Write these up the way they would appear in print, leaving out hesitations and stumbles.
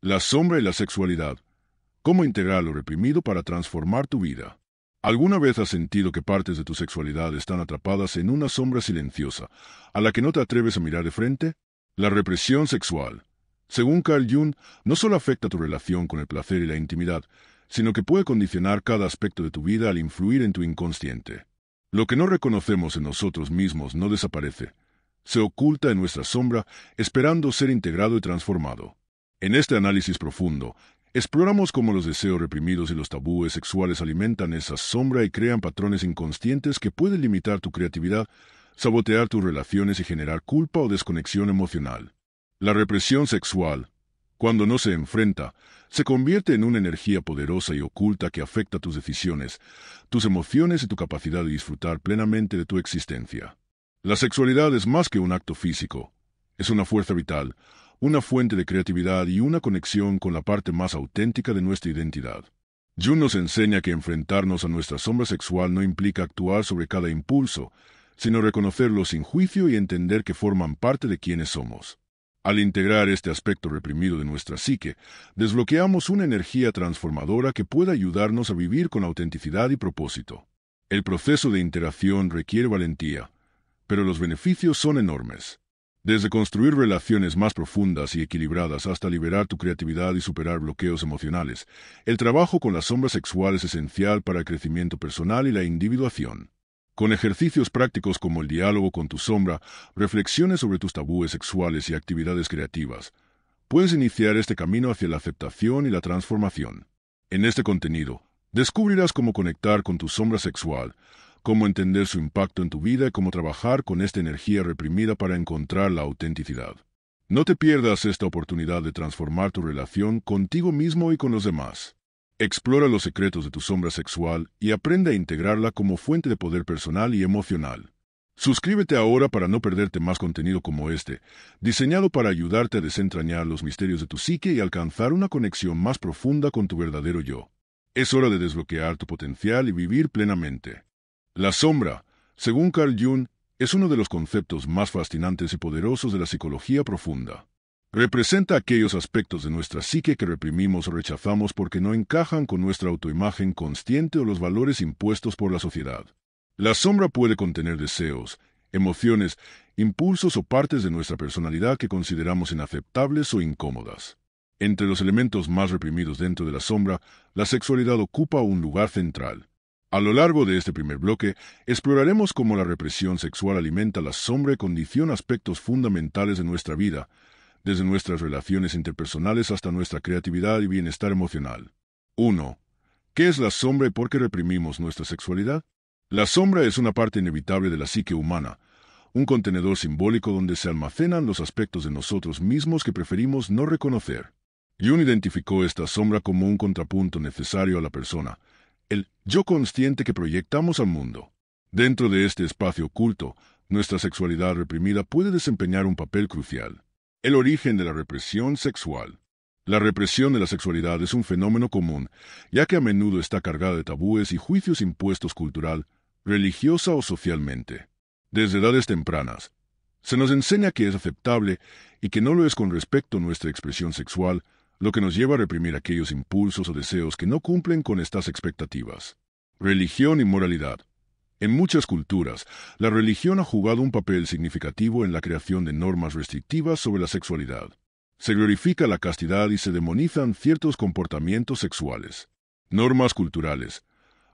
La sombra y la sexualidad. ¿Cómo integrar lo reprimido para transformar tu vida? ¿Alguna vez has sentido que partes de tu sexualidad están atrapadas en una sombra silenciosa, a la que no te atreves a mirar de frente? La represión sexual. Según Carl Jung, no solo afecta tu relación con el placer y la intimidad, sino que puede condicionar cada aspecto de tu vida al influir en tu inconsciente. Lo que no reconocemos en nosotros mismos no desaparece. Se oculta en nuestra sombra, esperando ser integrado y transformado. En este análisis profundo, exploramos cómo los deseos reprimidos y los tabúes sexuales alimentan esa sombra y crean patrones inconscientes que pueden limitar tu creatividad, sabotear tus relaciones y generar culpa o desconexión emocional. La represión sexual, cuando no se enfrenta, se convierte en una energía poderosa y oculta que afecta tus decisiones, tus emociones y tu capacidad de disfrutar plenamente de tu existencia. La sexualidad es más que un acto físico, es una fuerza vital, una fuente de creatividad y una conexión con la parte más auténtica de nuestra identidad. Jung nos enseña que enfrentarnos a nuestra sombra sexual no implica actuar sobre cada impulso, sino reconocerlos sin juicio y entender que forman parte de quienes somos. Al integrar este aspecto reprimido de nuestra psique, desbloqueamos una energía transformadora que puede ayudarnos a vivir con autenticidad y propósito. El proceso de integración requiere valentía, pero los beneficios son enormes. Desde construir relaciones más profundas y equilibradas hasta liberar tu creatividad y superar bloqueos emocionales, el trabajo con la sombra sexual es esencial para el crecimiento personal y la individuación. Con ejercicios prácticos como el diálogo con tu sombra, reflexiones sobre tus tabúes sexuales y actividades creativas, puedes iniciar este camino hacia la aceptación y la transformación. En este contenido, descubrirás cómo conectar con tu sombra sexual, cómo entender su impacto en tu vida y cómo trabajar con esta energía reprimida para encontrar la autenticidad. No te pierdas esta oportunidad de transformar tu relación contigo mismo y con los demás. Explora los secretos de tu sombra sexual y aprende a integrarla como fuente de poder personal y emocional. Suscríbete ahora para no perderte más contenido como este, diseñado para ayudarte a desentrañar los misterios de tu psique y alcanzar una conexión más profunda con tu verdadero yo. Es hora de desbloquear tu potencial y vivir plenamente. La sombra, según Carl Jung, es uno de los conceptos más fascinantes y poderosos de la psicología profunda. Representa aquellos aspectos de nuestra psique que reprimimos o rechazamos porque no encajan con nuestra autoimagen consciente o los valores impuestos por la sociedad. La sombra puede contener deseos, emociones, impulsos o partes de nuestra personalidad que consideramos inaceptables o incómodas. Entre los elementos más reprimidos dentro de la sombra, la sexualidad ocupa un lugar central. A lo largo de este primer bloque, exploraremos cómo la represión sexual alimenta la sombra y condiciona aspectos fundamentales de nuestra vida, desde nuestras relaciones interpersonales hasta nuestra creatividad y bienestar emocional. 1. ¿Qué es la sombra y por qué reprimimos nuestra sexualidad? La sombra es una parte inevitable de la psique humana, un contenedor simbólico donde se almacenan los aspectos de nosotros mismos que preferimos no reconocer. Jung identificó esta sombra como un contrapunto necesario a la persona, el yo consciente que proyectamos al mundo. Dentro de este espacio oculto, nuestra sexualidad reprimida puede desempeñar un papel crucial. El origen de la represión sexual. La represión de la sexualidad es un fenómeno común, ya que a menudo está cargada de tabúes y juicios impuestos cultural, religiosa o socialmente. Desde edades tempranas, se nos enseña que es aceptable y que no lo es con respecto a nuestra expresión sexual, lo que nos lleva a reprimir aquellos impulsos o deseos que no cumplen con estas expectativas. Religión y moralidad. En muchas culturas, la religión ha jugado un papel significativo en la creación de normas restrictivas sobre la sexualidad. Se glorifica la castidad y se demonizan ciertos comportamientos sexuales. Normas culturales.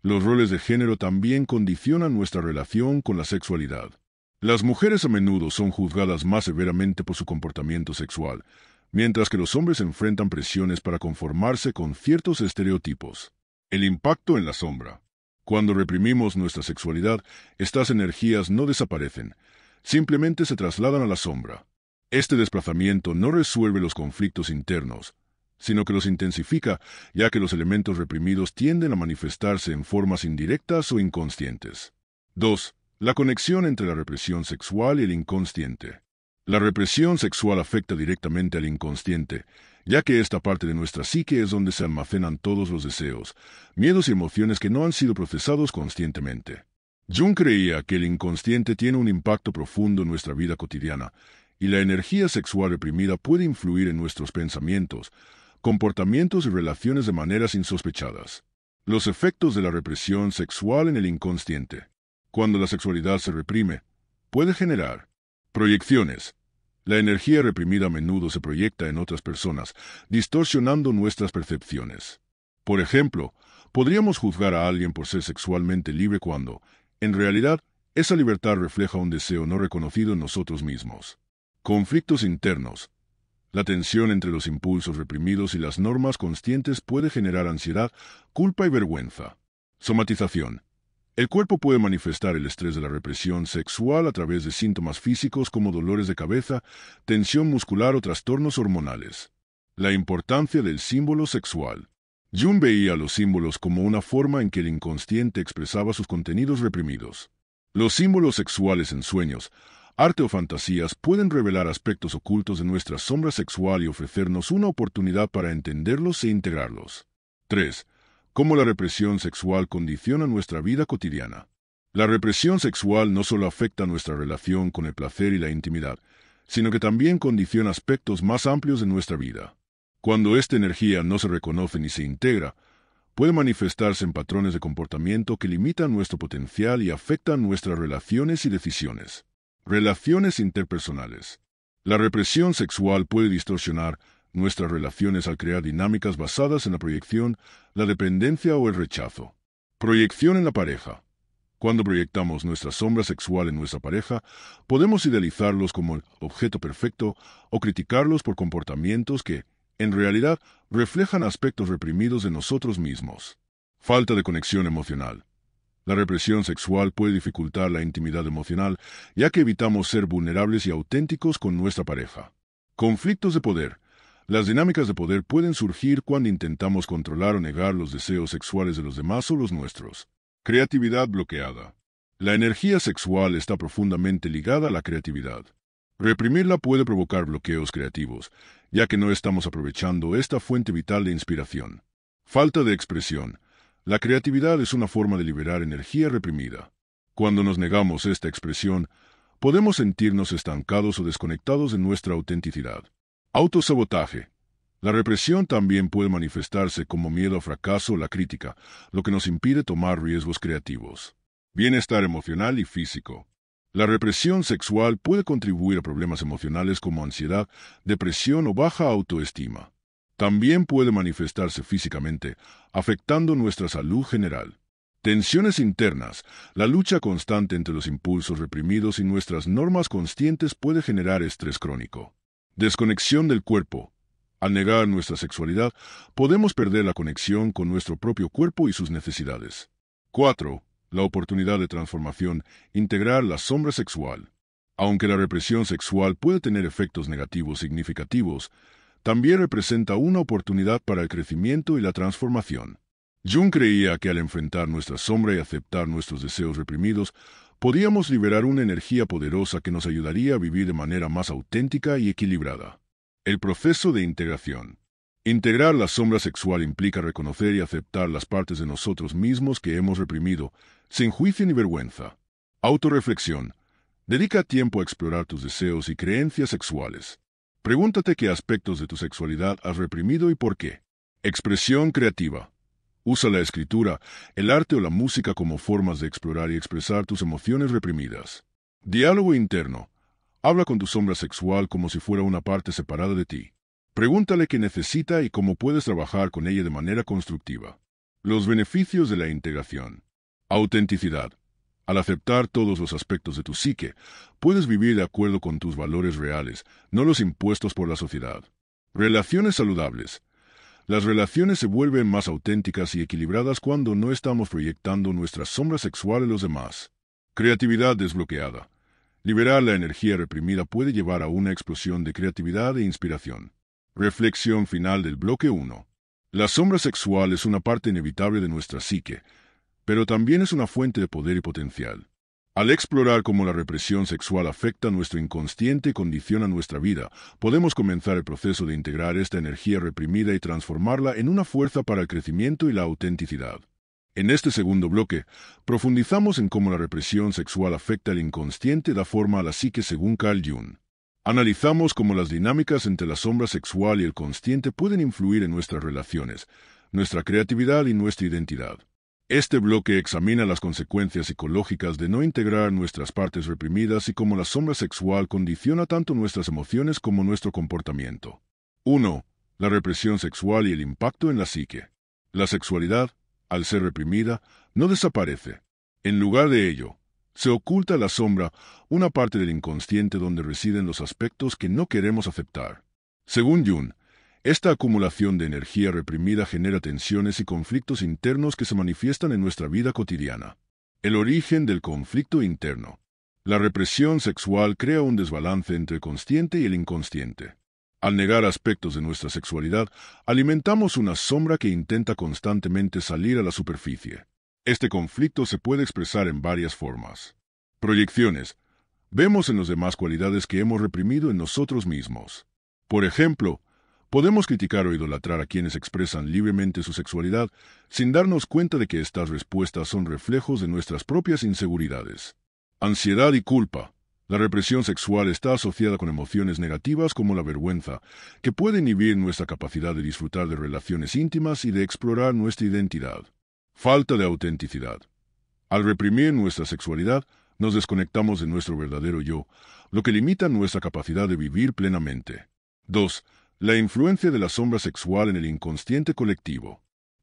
Los roles de género también condicionan nuestra relación con la sexualidad. Las mujeres a menudo son juzgadas más severamente por su comportamiento sexual, mientras que los hombres enfrentan presiones para conformarse con ciertos estereotipos. El impacto en la sombra. Cuando reprimimos nuestra sexualidad, estas energías no desaparecen, simplemente se trasladan a la sombra. Este desplazamiento no resuelve los conflictos internos, sino que los intensifica, ya que los elementos reprimidos tienden a manifestarse en formas indirectas o inconscientes. 2. La conexión entre la represión sexual y el inconsciente. La represión sexual afecta directamente al inconsciente, ya que esta parte de nuestra psique es donde se almacenan todos los deseos, miedos y emociones que no han sido procesados conscientemente. Jung creía que el inconsciente tiene un impacto profundo en nuestra vida cotidiana, y la energía sexual reprimida puede influir en nuestros pensamientos, comportamientos y relaciones de maneras insospechadas. Los efectos de la represión sexual en el inconsciente. Cuando la sexualidad se reprime, puede generar proyecciones. La energía reprimida a menudo se proyecta en otras personas, distorsionando nuestras percepciones. Por ejemplo, podríamos juzgar a alguien por ser sexualmente libre cuando, en realidad, esa libertad refleja un deseo no reconocido en nosotros mismos. Conflictos internos. La tensión entre los impulsos reprimidos y las normas conscientes puede generar ansiedad, culpa y vergüenza. Somatización. El cuerpo puede manifestar el estrés de la represión sexual a través de síntomas físicos como dolores de cabeza, tensión muscular o trastornos hormonales. La importancia del símbolo sexual. Jung veía los símbolos como una forma en que el inconsciente expresaba sus contenidos reprimidos. Los símbolos sexuales en sueños, arte o fantasías pueden revelar aspectos ocultos de nuestra sombra sexual y ofrecernos una oportunidad para entenderlos e integrarlos. 3. Cómo la represión sexual condiciona nuestra vida cotidiana. La represión sexual no solo afecta nuestra relación con el placer y la intimidad, sino que también condiciona aspectos más amplios de nuestra vida. Cuando esta energía no se reconoce ni se integra, puede manifestarse en patrones de comportamiento que limitan nuestro potencial y afectan nuestras relaciones y decisiones. Relaciones interpersonales. La represión sexual puede distorsionar nuestras relaciones al crear dinámicas basadas en la proyección, la dependencia o el rechazo. Proyección en la pareja. Cuando proyectamos nuestra sombra sexual en nuestra pareja, podemos idealizarlos como el objeto perfecto o criticarlos por comportamientos que, en realidad, reflejan aspectos reprimidos de nosotros mismos. Falta de conexión emocional. La represión sexual puede dificultar la intimidad emocional, ya que evitamos ser vulnerables y auténticos con nuestra pareja. Conflictos de poder. Las dinámicas de poder pueden surgir cuando intentamos controlar o negar los deseos sexuales de los demás o los nuestros. Creatividad bloqueada. La energía sexual está profundamente ligada a la creatividad. Reprimirla puede provocar bloqueos creativos, ya que no estamos aprovechando esta fuente vital de inspiración. Falta de expresión. La creatividad es una forma de liberar energía reprimida. Cuando nos negamos esta expresión, podemos sentirnos estancados o desconectados de nuestra autenticidad. Autosabotaje. La represión también puede manifestarse como miedo al fracaso o la crítica, lo que nos impide tomar riesgos creativos. Bienestar emocional y físico. La represión sexual puede contribuir a problemas emocionales como ansiedad, depresión o baja autoestima. También puede manifestarse físicamente, afectando nuestra salud general. Tensiones internas. La lucha constante entre los impulsos reprimidos y nuestras normas conscientes puede generar estrés crónico. Desconexión del cuerpo. Al negar nuestra sexualidad, podemos perder la conexión con nuestro propio cuerpo y sus necesidades. 4. La oportunidad de transformación, integrar la sombra sexual. Aunque la represión sexual puede tener efectos negativos significativos, también representa una oportunidad para el crecimiento y la transformación. Jung creía que al enfrentar nuestra sombra y aceptar nuestros deseos reprimidos, podíamos liberar una energía poderosa que nos ayudaría a vivir de manera más auténtica y equilibrada. El proceso de integración. Integrar la sombra sexual implica reconocer y aceptar las partes de nosotros mismos que hemos reprimido, sin juicio ni vergüenza. Autorreflexión. Dedica tiempo a explorar tus deseos y creencias sexuales. Pregúntate qué aspectos de tu sexualidad has reprimido y por qué. Expresión creativa. Usa la escritura, el arte o la música como formas de explorar y expresar tus emociones reprimidas. Diálogo interno. Habla con tu sombra sexual como si fuera una parte separada de ti. Pregúntale qué necesita y cómo puedes trabajar con ella de manera constructiva. Los beneficios de la integración. Autenticidad. Al aceptar todos los aspectos de tu psique, puedes vivir de acuerdo con tus valores reales, no los impuestos por la sociedad. Relaciones saludables. Las relaciones se vuelven más auténticas y equilibradas cuando no estamos proyectando nuestra sombra sexual en los demás. Creatividad desbloqueada. Liberar la energía reprimida puede llevar a una explosión de creatividad e inspiración. Reflexión final del bloque 1. La sombra sexual es una parte inevitable de nuestra psique, pero también es una fuente de poder y potencial. Al explorar cómo la represión sexual afecta nuestro inconsciente y condiciona nuestra vida, podemos comenzar el proceso de integrar esta energía reprimida y transformarla en una fuerza para el crecimiento y la autenticidad. En este segundo bloque, profundizamos en cómo la represión sexual afecta al inconsciente y da forma a la psique según Carl Jung. Analizamos cómo las dinámicas entre la sombra sexual y el consciente pueden influir en nuestras relaciones, nuestra creatividad y nuestra identidad. Este bloque examina las consecuencias psicológicas de no integrar nuestras partes reprimidas y cómo la sombra sexual condiciona tanto nuestras emociones como nuestro comportamiento. 1. La represión sexual y el impacto en la psique. La sexualidad, al ser reprimida, no desaparece. En lugar de ello, se oculta la sombra, una parte del inconsciente donde residen los aspectos que no queremos aceptar. Según Jung, esta acumulación de energía reprimida genera tensiones y conflictos internos que se manifiestan en nuestra vida cotidiana. El origen del conflicto interno. La represión sexual crea un desbalance entre el consciente y el inconsciente. Al negar aspectos de nuestra sexualidad, alimentamos una sombra que intenta constantemente salir a la superficie. Este conflicto se puede expresar en varias formas. Proyecciones. Vemos en los demás cualidades que hemos reprimido en nosotros mismos. Por ejemplo, podemos criticar o idolatrar a quienes expresan libremente su sexualidad sin darnos cuenta de que estas respuestas son reflejos de nuestras propias inseguridades. Ansiedad y culpa. La represión sexual está asociada con emociones negativas como la vergüenza, que puede inhibir nuestra capacidad de disfrutar de relaciones íntimas y de explorar nuestra identidad. Falta de autenticidad. Al reprimir nuestra sexualidad, nos desconectamos de nuestro verdadero yo, lo que limita nuestra capacidad de vivir plenamente. 2. La influencia de la sombra sexual en el inconsciente colectivo.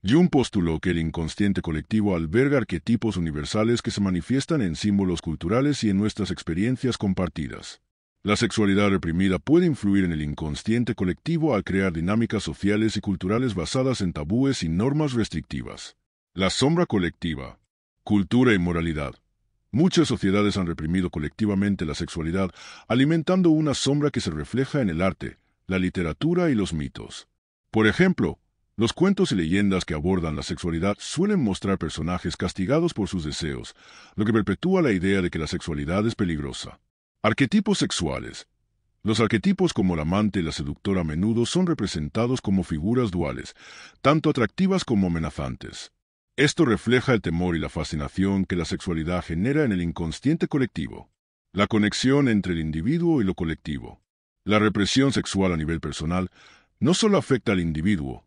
Jung postuló que el inconsciente colectivo alberga arquetipos universales que se manifiestan en símbolos culturales y en nuestras experiencias compartidas. La sexualidad reprimida puede influir en el inconsciente colectivo al crear dinámicas sociales y culturales basadas en tabúes y normas restrictivas. La sombra colectiva. Cultura y moralidad. Muchas sociedades han reprimido colectivamente la sexualidad, alimentando una sombra que se refleja en el arte, la literatura y los mitos. Por ejemplo, los cuentos y leyendas que abordan la sexualidad suelen mostrar personajes castigados por sus deseos, lo que perpetúa la idea de que la sexualidad es peligrosa. Arquetipos sexuales. Los arquetipos como el amante y la seductora a menudo son representados como figuras duales, tanto atractivas como amenazantes. Esto refleja el temor y la fascinación que la sexualidad genera en el inconsciente colectivo. La conexión entre el individuo y lo colectivo. La represión sexual a nivel personal no solo afecta al individuo,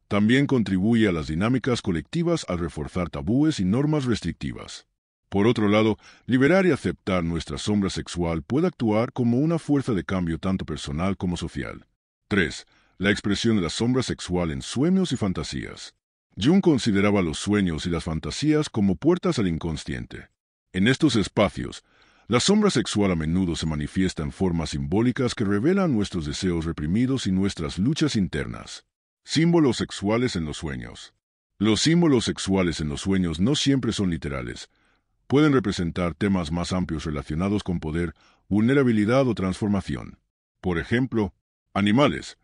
también contribuye a las dinámicas colectivas al reforzar tabúes y normas restrictivas. Por otro lado, liberar y aceptar nuestra sombra sexual puede actuar como una fuerza de cambio tanto personal como social. 3. La expresión de la sombra sexual en sueños y fantasías. Jung consideraba los sueños y las fantasías como puertas al inconsciente. En estos espacios, la sombra sexual a menudo se manifiesta en formas simbólicas que revelan nuestros deseos reprimidos y nuestras luchas internas. Símbolos sexuales en los sueños. Los símbolos sexuales en los sueños no siempre son literales. Pueden representar temas más amplios relacionados con poder, vulnerabilidad o transformación. Por ejemplo, animales.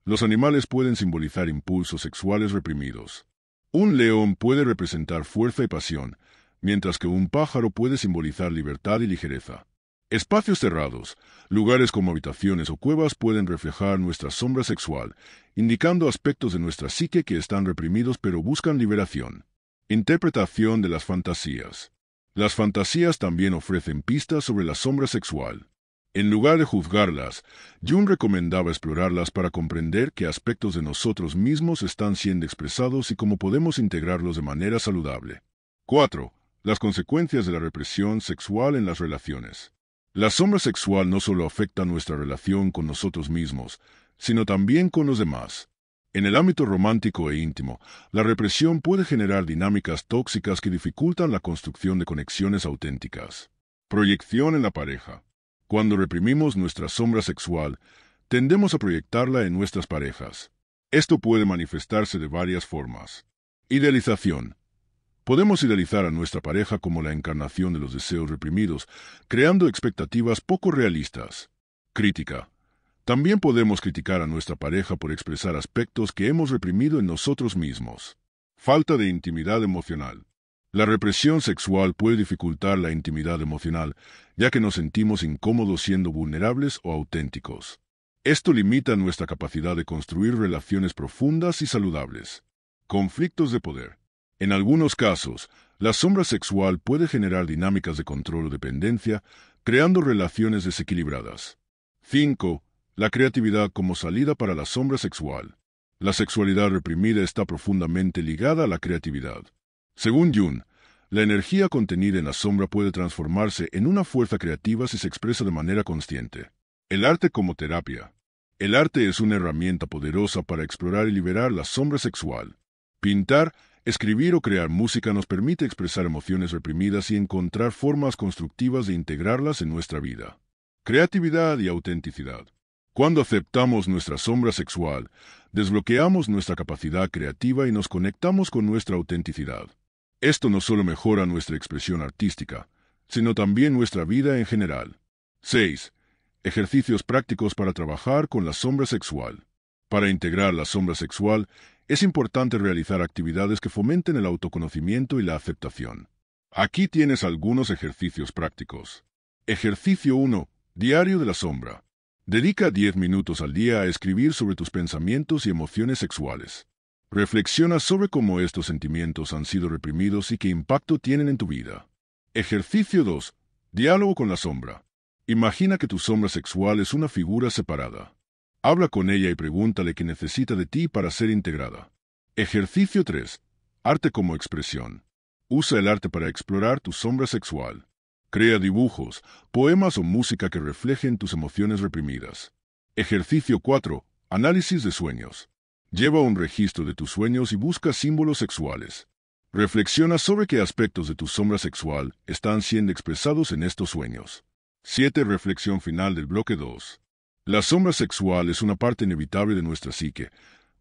Los animales pueden simbolizar impulsos sexuales reprimidos. Un león puede representar fuerza y pasión, mientras que un pájaro puede simbolizar libertad y ligereza. Espacios cerrados, lugares como habitaciones o cuevas pueden reflejar nuestra sombra sexual, indicando aspectos de nuestra psique que están reprimidos pero buscan liberación. Interpretación de las fantasías. Las fantasías también ofrecen pistas sobre la sombra sexual. En lugar de juzgarlas, Jung recomendaba explorarlas para comprender qué aspectos de nosotros mismos están siendo expresados y cómo podemos integrarlos de manera saludable. 4. Las consecuencias de la represión sexual en las relaciones. La sombra sexual no solo afecta nuestra relación con nosotros mismos, sino también con los demás. En el ámbito romántico e íntimo, la represión puede generar dinámicas tóxicas que dificultan la construcción de conexiones auténticas. Proyección en la pareja. Cuando reprimimos nuestra sombra sexual, tendemos a proyectarla en nuestras parejas. Esto puede manifestarse de varias formas. Idealización. Podemos idealizar a nuestra pareja como la encarnación de los deseos reprimidos, creando expectativas poco realistas. Crítica. También podemos criticar a nuestra pareja por expresar aspectos que hemos reprimido en nosotros mismos. Falta de intimidad emocional. La represión sexual puede dificultar la intimidad emocional, ya que nos sentimos incómodos siendo vulnerables o auténticos. Esto limita nuestra capacidad de construir relaciones profundas y saludables. Conflictos de poder. En algunos casos, la sombra sexual puede generar dinámicas de control o dependencia, creando relaciones desequilibradas. 5. La creatividad como salida para la sombra sexual. La sexualidad reprimida está profundamente ligada a la creatividad. Según Jung, la energía contenida en la sombra puede transformarse en una fuerza creativa si se expresa de manera consciente. El arte como terapia. El arte es una herramienta poderosa para explorar y liberar la sombra sexual. Pintar, escribir o crear música nos permite expresar emociones reprimidas y encontrar formas constructivas de integrarlas en nuestra vida. Creatividad y autenticidad. Cuando aceptamos nuestra sombra sexual, desbloqueamos nuestra capacidad creativa y nos conectamos con nuestra autenticidad. Esto no solo mejora nuestra expresión artística, sino también nuestra vida en general. 6. Ejercicios prácticos para trabajar con la sombra sexual. Para integrar la sombra sexual, es importante realizar actividades que fomenten el autoconocimiento y la aceptación. Aquí tienes algunos ejercicios prácticos. Ejercicio 1. Diario de la sombra. Dedica 10 minutos al día a escribir sobre tus pensamientos y emociones sexuales. Reflexiona sobre cómo estos sentimientos han sido reprimidos y qué impacto tienen en tu vida. Ejercicio 2. Diálogo con la sombra. Imagina que tu sombra sexual es una figura separada. Habla con ella y pregúntale qué necesita de ti para ser integrada. Ejercicio 3. Arte como expresión. Usa el arte para explorar tu sombra sexual. Crea dibujos, poemas o música que reflejen tus emociones reprimidas. Ejercicio 4. Análisis de sueños. Lleva un registro de tus sueños y busca símbolos sexuales. Reflexiona sobre qué aspectos de tu sombra sexual están siendo expresados en estos sueños. 7. Reflexión final del bloque 2. La sombra sexual es una parte inevitable de nuestra psique,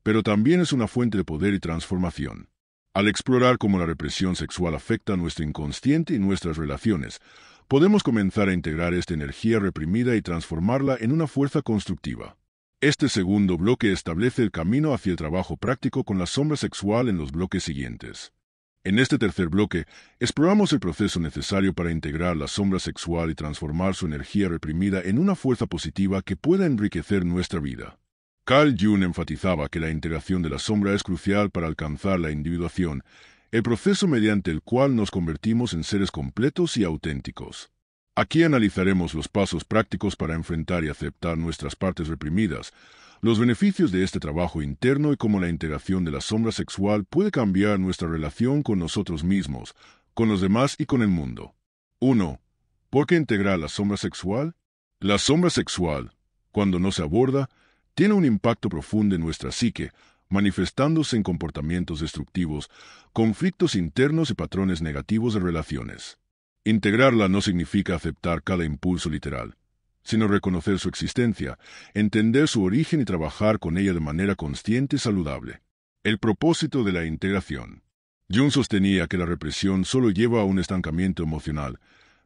pero también es una fuente de poder y transformación. Al explorar cómo la represión sexual afecta a nuestro inconsciente y nuestras relaciones, podemos comenzar a integrar esta energía reprimida y transformarla en una fuerza constructiva. Este segundo bloque establece el camino hacia el trabajo práctico con la sombra sexual en los bloques siguientes. En este tercer bloque, exploramos el proceso necesario para integrar la sombra sexual y transformar su energía reprimida en una fuerza positiva que pueda enriquecer nuestra vida. Carl Jung enfatizaba que la integración de la sombra es crucial para alcanzar la individuación, el proceso mediante el cual nos convertimos en seres completos y auténticos. Aquí analizaremos los pasos prácticos para enfrentar y aceptar nuestras partes reprimidas, los beneficios de este trabajo interno y cómo la integración de la sombra sexual puede cambiar nuestra relación con nosotros mismos, con los demás y con el mundo. 1. ¿Por qué integrar la sombra sexual? La sombra sexual, cuando no se aborda, tiene un impacto profundo en nuestra psique, manifestándose en comportamientos destructivos, conflictos internos y patrones negativos de relaciones. Integrarla no significa aceptar cada impulso literal, sino reconocer su existencia, entender su origen y trabajar con ella de manera consciente y saludable. El propósito de la integración. Jung sostenía que la represión solo lleva a un estancamiento emocional,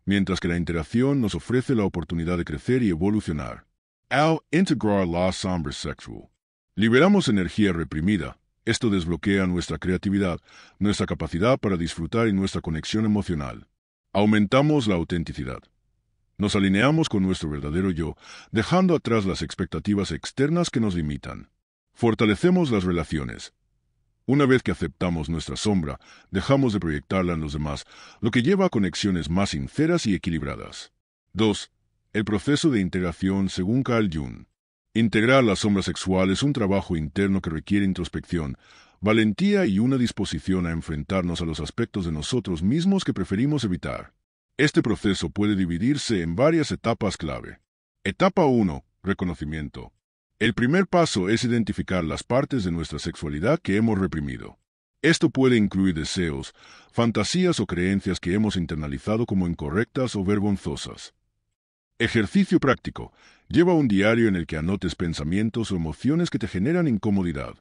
mientras que la integración nos ofrece la oportunidad de crecer y evolucionar. Al integrar la sombra sexual, liberamos energía reprimida. Esto desbloquea nuestra creatividad, nuestra capacidad para disfrutar y nuestra conexión emocional. Aumentamos la autenticidad. Nos alineamos con nuestro verdadero yo, dejando atrás las expectativas externas que nos limitan. Fortalecemos las relaciones. Una vez que aceptamos nuestra sombra, dejamos de proyectarla en los demás, lo que lleva a conexiones más sinceras y equilibradas. 2. El proceso de integración según Carl Jung. Integrar la sombra sexual es un trabajo interno que requiere introspección, valentía y una disposición a enfrentarnos a los aspectos de nosotros mismos que preferimos evitar. Este proceso puede dividirse en varias etapas clave. Etapa 1. Reconocimiento. El primer paso es identificar las partes de nuestra sexualidad que hemos reprimido. Esto puede incluir deseos, fantasías o creencias que hemos internalizado como incorrectas o vergonzosas. Ejercicio práctico. Lleva un diario en el que anotes pensamientos o emociones que te generan incomodidad.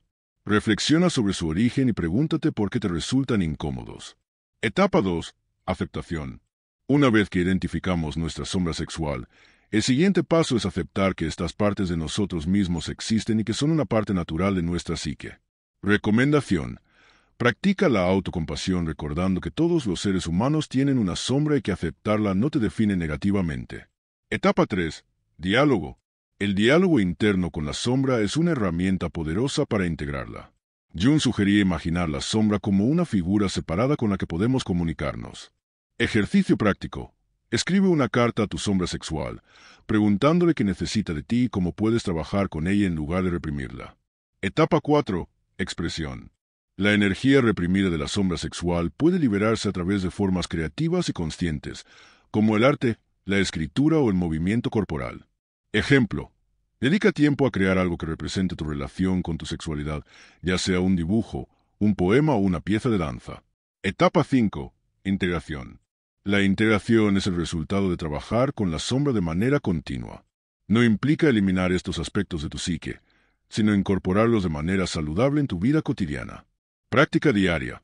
Reflexiona sobre su origen y pregúntate por qué te resultan incómodos. Etapa 2. Aceptación. Una vez que identificamos nuestra sombra sexual, el siguiente paso es aceptar que estas partes de nosotros mismos existen y que son una parte natural de nuestra psique. Recomendación. Practica la autocompasión recordando que todos los seres humanos tienen una sombra y que aceptarla no te define negativamente. Etapa 3. Diálogo. El diálogo interno con la sombra es una herramienta poderosa para integrarla. Jung sugería imaginar la sombra como una figura separada con la que podemos comunicarnos. Ejercicio práctico. Escribe una carta a tu sombra sexual, preguntándole qué necesita de ti y cómo puedes trabajar con ella en lugar de reprimirla. Etapa 4. Expresión. La energía reprimida de la sombra sexual puede liberarse a través de formas creativas y conscientes, como el arte, la escritura o el movimiento corporal. Ejemplo. Dedica tiempo a crear algo que represente tu relación con tu sexualidad, ya sea un dibujo, un poema o una pieza de danza. Etapa 5. Integración. La integración es el resultado de trabajar con la sombra de manera continua. No implica eliminar estos aspectos de tu psique, sino incorporarlos de manera saludable en tu vida cotidiana. Práctica diaria.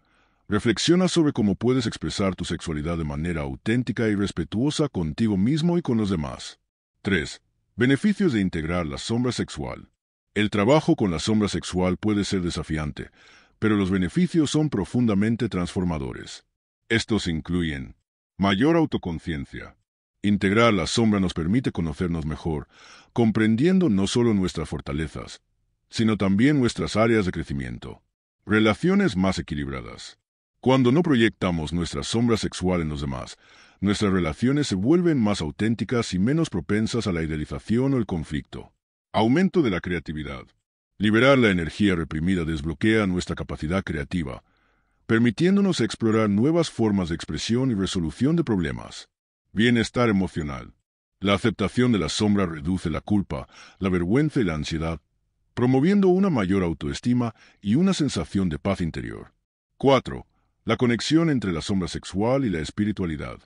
Reflexiona sobre cómo puedes expresar tu sexualidad de manera auténtica y respetuosa contigo mismo y con los demás. 3. Beneficios de integrar la sombra sexual. El trabajo con la sombra sexual puede ser desafiante, pero los beneficios son profundamente transformadores. Estos incluyen mayor autoconciencia. Integrar la sombra nos permite conocernos mejor, comprendiendo no solo nuestras fortalezas, sino también nuestras áreas de crecimiento. Relaciones más equilibradas. Cuando no proyectamos nuestra sombra sexual en los demás, nuestras relaciones se vuelven más auténticas y menos propensas a la idealización o el conflicto. Aumento de la creatividad. Liberar la energía reprimida desbloquea nuestra capacidad creativa, permitiéndonos explorar nuevas formas de expresión y resolución de problemas. Bienestar emocional. La aceptación de la sombra reduce la culpa, la vergüenza y la ansiedad, promoviendo una mayor autoestima y una sensación de paz interior. 4. La conexión entre la sombra sexual y la espiritualidad.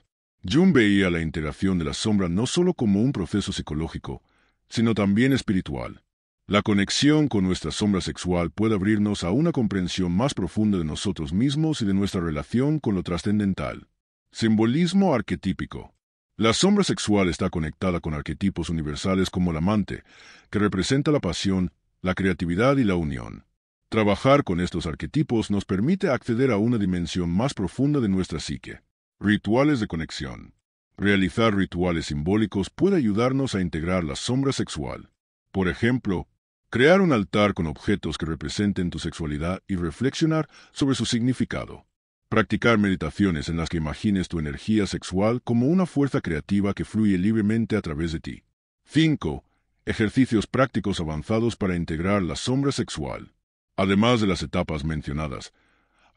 Jung veía la integración de la sombra no solo como un proceso psicológico, sino también espiritual. La conexión con nuestra sombra sexual puede abrirnos a una comprensión más profunda de nosotros mismos y de nuestra relación con lo trascendental. Simbolismo arquetípico. La sombra sexual está conectada con arquetipos universales como el amante, que representa la pasión, la creatividad y la unión. Trabajar con estos arquetipos nos permite acceder a una dimensión más profunda de nuestra psique. Rituales de conexión. Realizar rituales simbólicos puede ayudarnos a integrar la sombra sexual. Por ejemplo, crear un altar con objetos que representen tu sexualidad y reflexionar sobre su significado. Practicar meditaciones en las que imagines tu energía sexual como una fuerza creativa que fluye libremente a través de ti. 5. Ejercicios prácticos avanzados para integrar la sombra sexual. Además de las etapas mencionadas,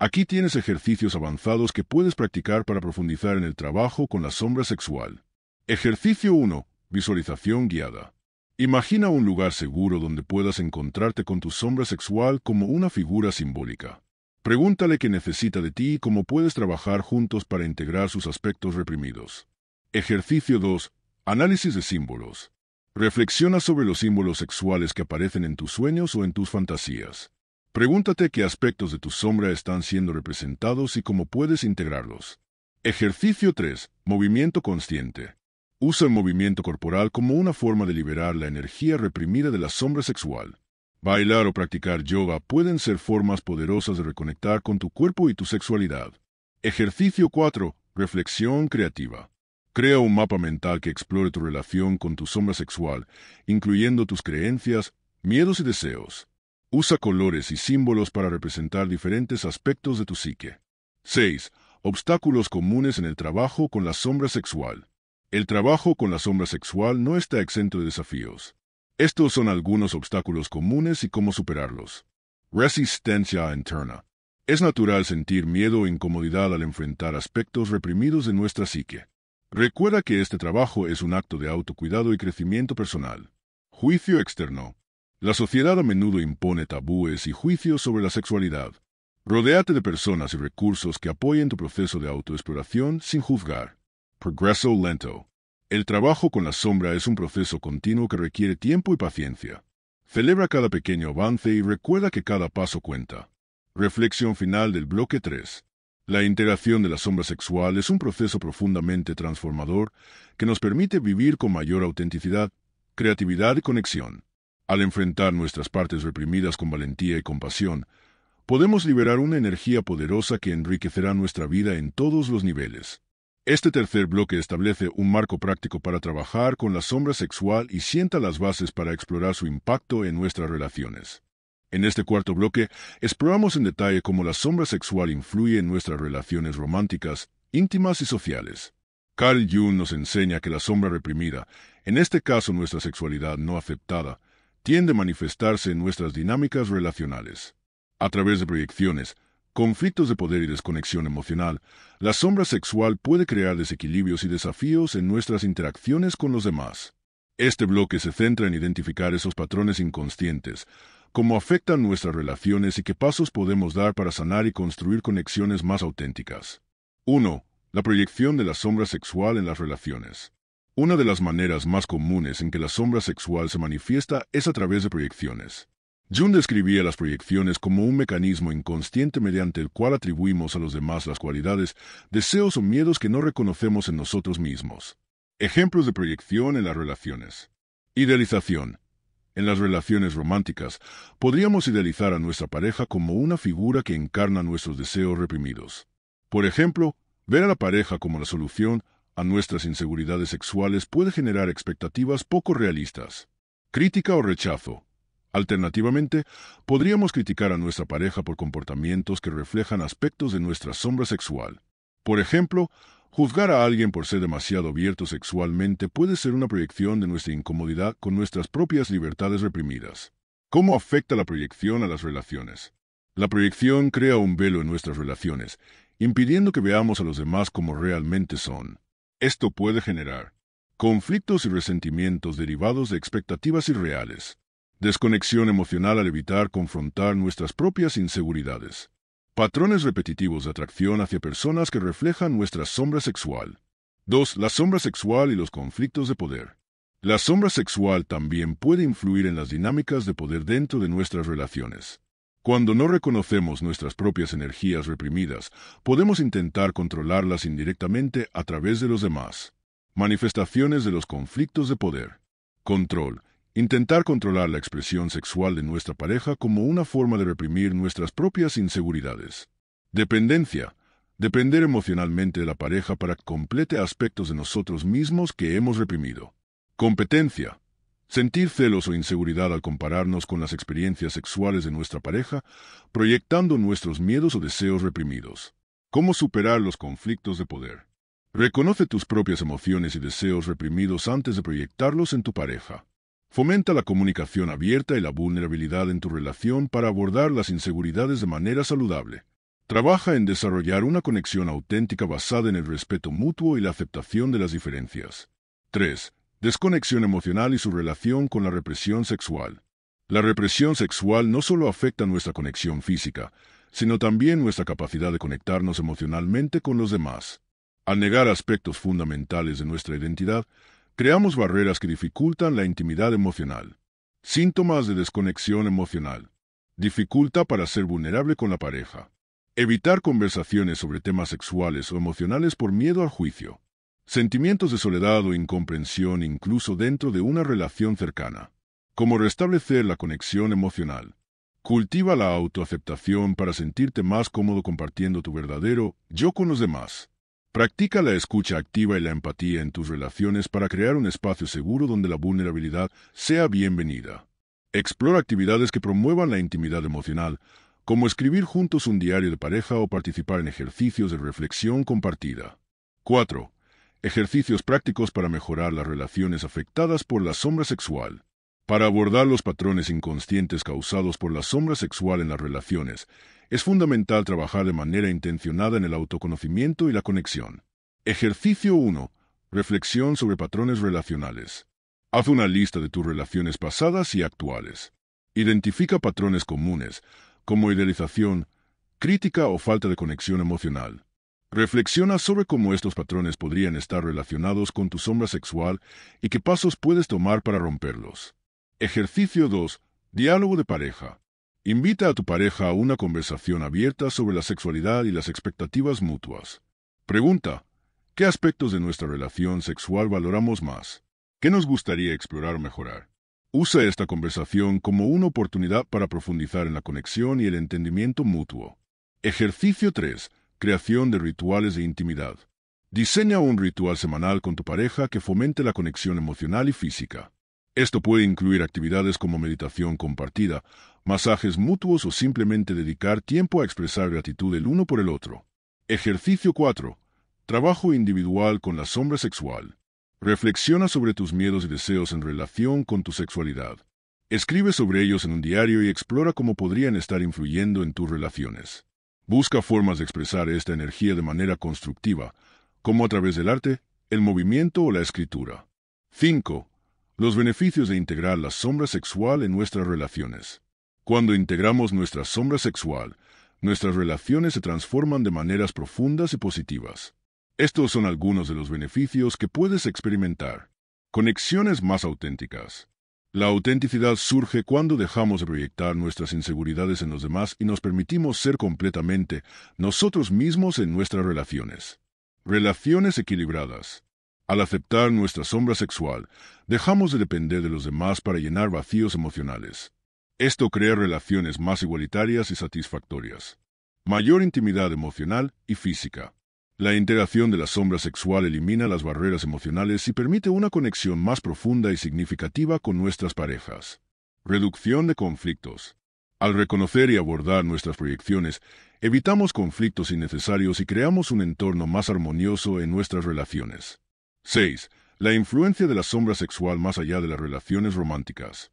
aquí tienes ejercicios avanzados que puedes practicar para profundizar en el trabajo con la sombra sexual. Ejercicio 1. Visualización guiada. Imagina un lugar seguro donde puedas encontrarte con tu sombra sexual como una figura simbólica. Pregúntale qué necesita de ti y cómo puedes trabajar juntos para integrar sus aspectos reprimidos. Ejercicio 2. Análisis de símbolos. Reflexiona sobre los símbolos sexuales que aparecen en tus sueños o en tus fantasías. Pregúntate qué aspectos de tu sombra están siendo representados y cómo puedes integrarlos. Ejercicio 3. Movimiento consciente. Usa el movimiento corporal como una forma de liberar la energía reprimida de la sombra sexual. Bailar o practicar yoga pueden ser formas poderosas de reconectar con tu cuerpo y tu sexualidad. Ejercicio 4. Reflexión creativa. Crea un mapa mental que explore tu relación con tu sombra sexual, incluyendo tus creencias, miedos y deseos. Usa colores y símbolos para representar diferentes aspectos de tu psique. 6. Obstáculos comunes en el trabajo con la sombra sexual. El trabajo con la sombra sexual no está exento de desafíos. Estos son algunos obstáculos comunes y cómo superarlos. Resistencia interna. Es natural sentir miedo o incomodidad al enfrentar aspectos reprimidos de nuestra psique. Recuerda que este trabajo es un acto de autocuidado y crecimiento personal. Juicio externo. La sociedad a menudo impone tabúes y juicios sobre la sexualidad. Rodéate de personas y recursos que apoyen tu proceso de autoexploración sin juzgar. Progreso lento. El trabajo con la sombra es un proceso continuo que requiere tiempo y paciencia. Celebra cada pequeño avance y recuerda que cada paso cuenta. Reflexión final del bloque 3. La integración de la sombra sexual es un proceso profundamente transformador que nos permite vivir con mayor autenticidad, creatividad y conexión. Al enfrentar nuestras partes reprimidas con valentía y compasión, podemos liberar una energía poderosa que enriquecerá nuestra vida en todos los niveles. Este tercer bloque establece un marco práctico para trabajar con la sombra sexual y sienta las bases para explorar su impacto en nuestras relaciones. En este cuarto bloque, exploramos en detalle cómo la sombra sexual influye en nuestras relaciones románticas, íntimas y sociales. Carl Jung nos enseña que la sombra reprimida, en este caso nuestra sexualidad no aceptada, tiende a manifestarse en nuestras dinámicas relacionales. A través de proyecciones, conflictos de poder y desconexión emocional, la sombra sexual puede crear desequilibrios y desafíos en nuestras interacciones con los demás. Este bloque se centra en identificar esos patrones inconscientes, cómo afectan nuestras relaciones y qué pasos podemos dar para sanar y construir conexiones más auténticas. 1. La proyección de la sombra sexual en las relaciones. Una de las maneras más comunes en que la sombra sexual se manifiesta es a través de proyecciones. Jung describía las proyecciones como un mecanismo inconsciente mediante el cual atribuimos a los demás las cualidades, deseos o miedos que no reconocemos en nosotros mismos. Ejemplos de proyección en las relaciones. Idealización. En las relaciones románticas, podríamos idealizar a nuestra pareja como una figura que encarna nuestros deseos reprimidos. Por ejemplo, ver a la pareja como la solución a nuestras inseguridades sexuales puede generar expectativas poco realistas. Crítica o rechazo. Alternativamente, podríamos criticar a nuestra pareja por comportamientos que reflejan aspectos de nuestra sombra sexual. Por ejemplo, juzgar a alguien por ser demasiado abierto sexualmente puede ser una proyección de nuestra incomodidad con nuestras propias libertades reprimidas. ¿Cómo afecta la proyección a las relaciones? La proyección crea un velo en nuestras relaciones, impidiendo que veamos a los demás como realmente son. Esto puede generar conflictos y resentimientos derivados de expectativas irreales. Desconexión emocional al evitar confrontar nuestras propias inseguridades. Patrones repetitivos de atracción hacia personas que reflejan nuestra sombra sexual. 2. La sombra sexual y los conflictos de poder. La sombra sexual también puede influir en las dinámicas de poder dentro de nuestras relaciones. Cuando no reconocemos nuestras propias energías reprimidas, podemos intentar controlarlas indirectamente a través de los demás. Manifestaciones de los conflictos de poder. Control. Intentar controlar la expresión sexual de nuestra pareja como una forma de reprimir nuestras propias inseguridades. Dependencia. Depender emocionalmente de la pareja para que complete aspectos de nosotros mismos que hemos reprimido. Competencia. Sentir celos o inseguridad al compararnos con las experiencias sexuales de nuestra pareja, proyectando nuestros miedos o deseos reprimidos. ¿Cómo superar los conflictos de poder? Reconoce tus propias emociones y deseos reprimidos antes de proyectarlos en tu pareja. Fomenta la comunicación abierta y la vulnerabilidad en tu relación para abordar las inseguridades de manera saludable. Trabaja en desarrollar una conexión auténtica basada en el respeto mutuo y la aceptación de las diferencias. 3. Desconexión emocional y su relación con la represión sexual. La represión sexual no solo afecta nuestra conexión física, sino también nuestra capacidad de conectarnos emocionalmente con los demás. Al negar aspectos fundamentales de nuestra identidad, creamos barreras que dificultan la intimidad emocional. Síntomas de desconexión emocional. Dificultad para ser vulnerable con la pareja. Evitar conversaciones sobre temas sexuales o emocionales por miedo al juicio. Sentimientos de soledad o incomprensión incluso dentro de una relación cercana. Cómo restablecer la conexión emocional. Cultiva la autoaceptación para sentirte más cómodo compartiendo tu verdadero yo con los demás. Practica la escucha activa y la empatía en tus relaciones para crear un espacio seguro donde la vulnerabilidad sea bienvenida. Explora actividades que promuevan la intimidad emocional, como escribir juntos un diario de pareja o participar en ejercicios de reflexión compartida. 4. Ejercicios prácticos para mejorar las relaciones afectadas por la sombra sexual. Para abordar los patrones inconscientes causados por la sombra sexual en las relaciones, es fundamental trabajar de manera intencionada en el autoconocimiento y la conexión. Ejercicio 1. Reflexión sobre patrones relacionales. Haz una lista de tus relaciones pasadas y actuales. Identifica patrones comunes, como idealización, crítica o falta de conexión emocional. Reflexiona sobre cómo estos patrones podrían estar relacionados con tu sombra sexual y qué pasos puedes tomar para romperlos. Ejercicio 2. Diálogo de pareja. Invita a tu pareja a una conversación abierta sobre la sexualidad y las expectativas mutuas. Pregunta: ¿qué aspectos de nuestra relación sexual valoramos más? ¿Qué nos gustaría explorar o mejorar? Usa esta conversación como una oportunidad para profundizar en la conexión y el entendimiento mutuo. Ejercicio 3. Creación de rituales de intimidad. Diseña un ritual semanal con tu pareja que fomente la conexión emocional y física. Esto puede incluir actividades como meditación compartida, masajes mutuos o simplemente dedicar tiempo a expresar gratitud el uno por el otro. Ejercicio 4. Trabajo individual con la sombra sexual. Reflexiona sobre tus miedos y deseos en relación con tu sexualidad. Escribe sobre ellos en un diario y explora cómo podrían estar influyendo en tus relaciones. Busca formas de expresar esta energía de manera constructiva, como a través del arte, el movimiento o la escritura. 5. Los beneficios de integrar la sombra sexual en nuestras relaciones. Cuando integramos nuestra sombra sexual, nuestras relaciones se transforman de maneras profundas y positivas. Estos son algunos de los beneficios que puedes experimentar. Conexiones más auténticas. La autenticidad surge cuando dejamos de proyectar nuestras inseguridades en los demás y nos permitimos ser completamente nosotros mismos en nuestras relaciones. Relaciones equilibradas. Al aceptar nuestra sombra sexual, dejamos de depender de los demás para llenar vacíos emocionales. Esto crea relaciones más igualitarias y satisfactorias. Mayor intimidad emocional y física. La integración de la sombra sexual elimina las barreras emocionales y permite una conexión más profunda y significativa con nuestras parejas. Reducción de conflictos. Al reconocer y abordar nuestras proyecciones, evitamos conflictos innecesarios y creamos un entorno más armonioso en nuestras relaciones. 6. La influencia de la sombra sexual más allá de las relaciones románticas.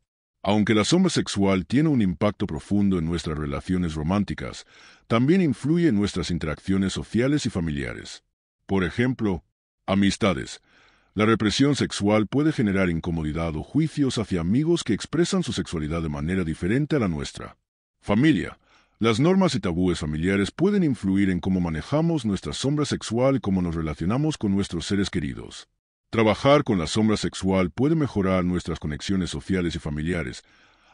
Aunque la sombra sexual tiene un impacto profundo en nuestras relaciones románticas, también influye en nuestras interacciones sociales y familiares. Por ejemplo, amistades. La represión sexual puede generar incomodidad o juicios hacia amigos que expresan su sexualidad de manera diferente a la nuestra. Familia. Las normas y tabúes familiares pueden influir en cómo manejamos nuestra sombra sexual y cómo nos relacionamos con nuestros seres queridos. Trabajar con la sombra sexual puede mejorar nuestras conexiones sociales y familiares,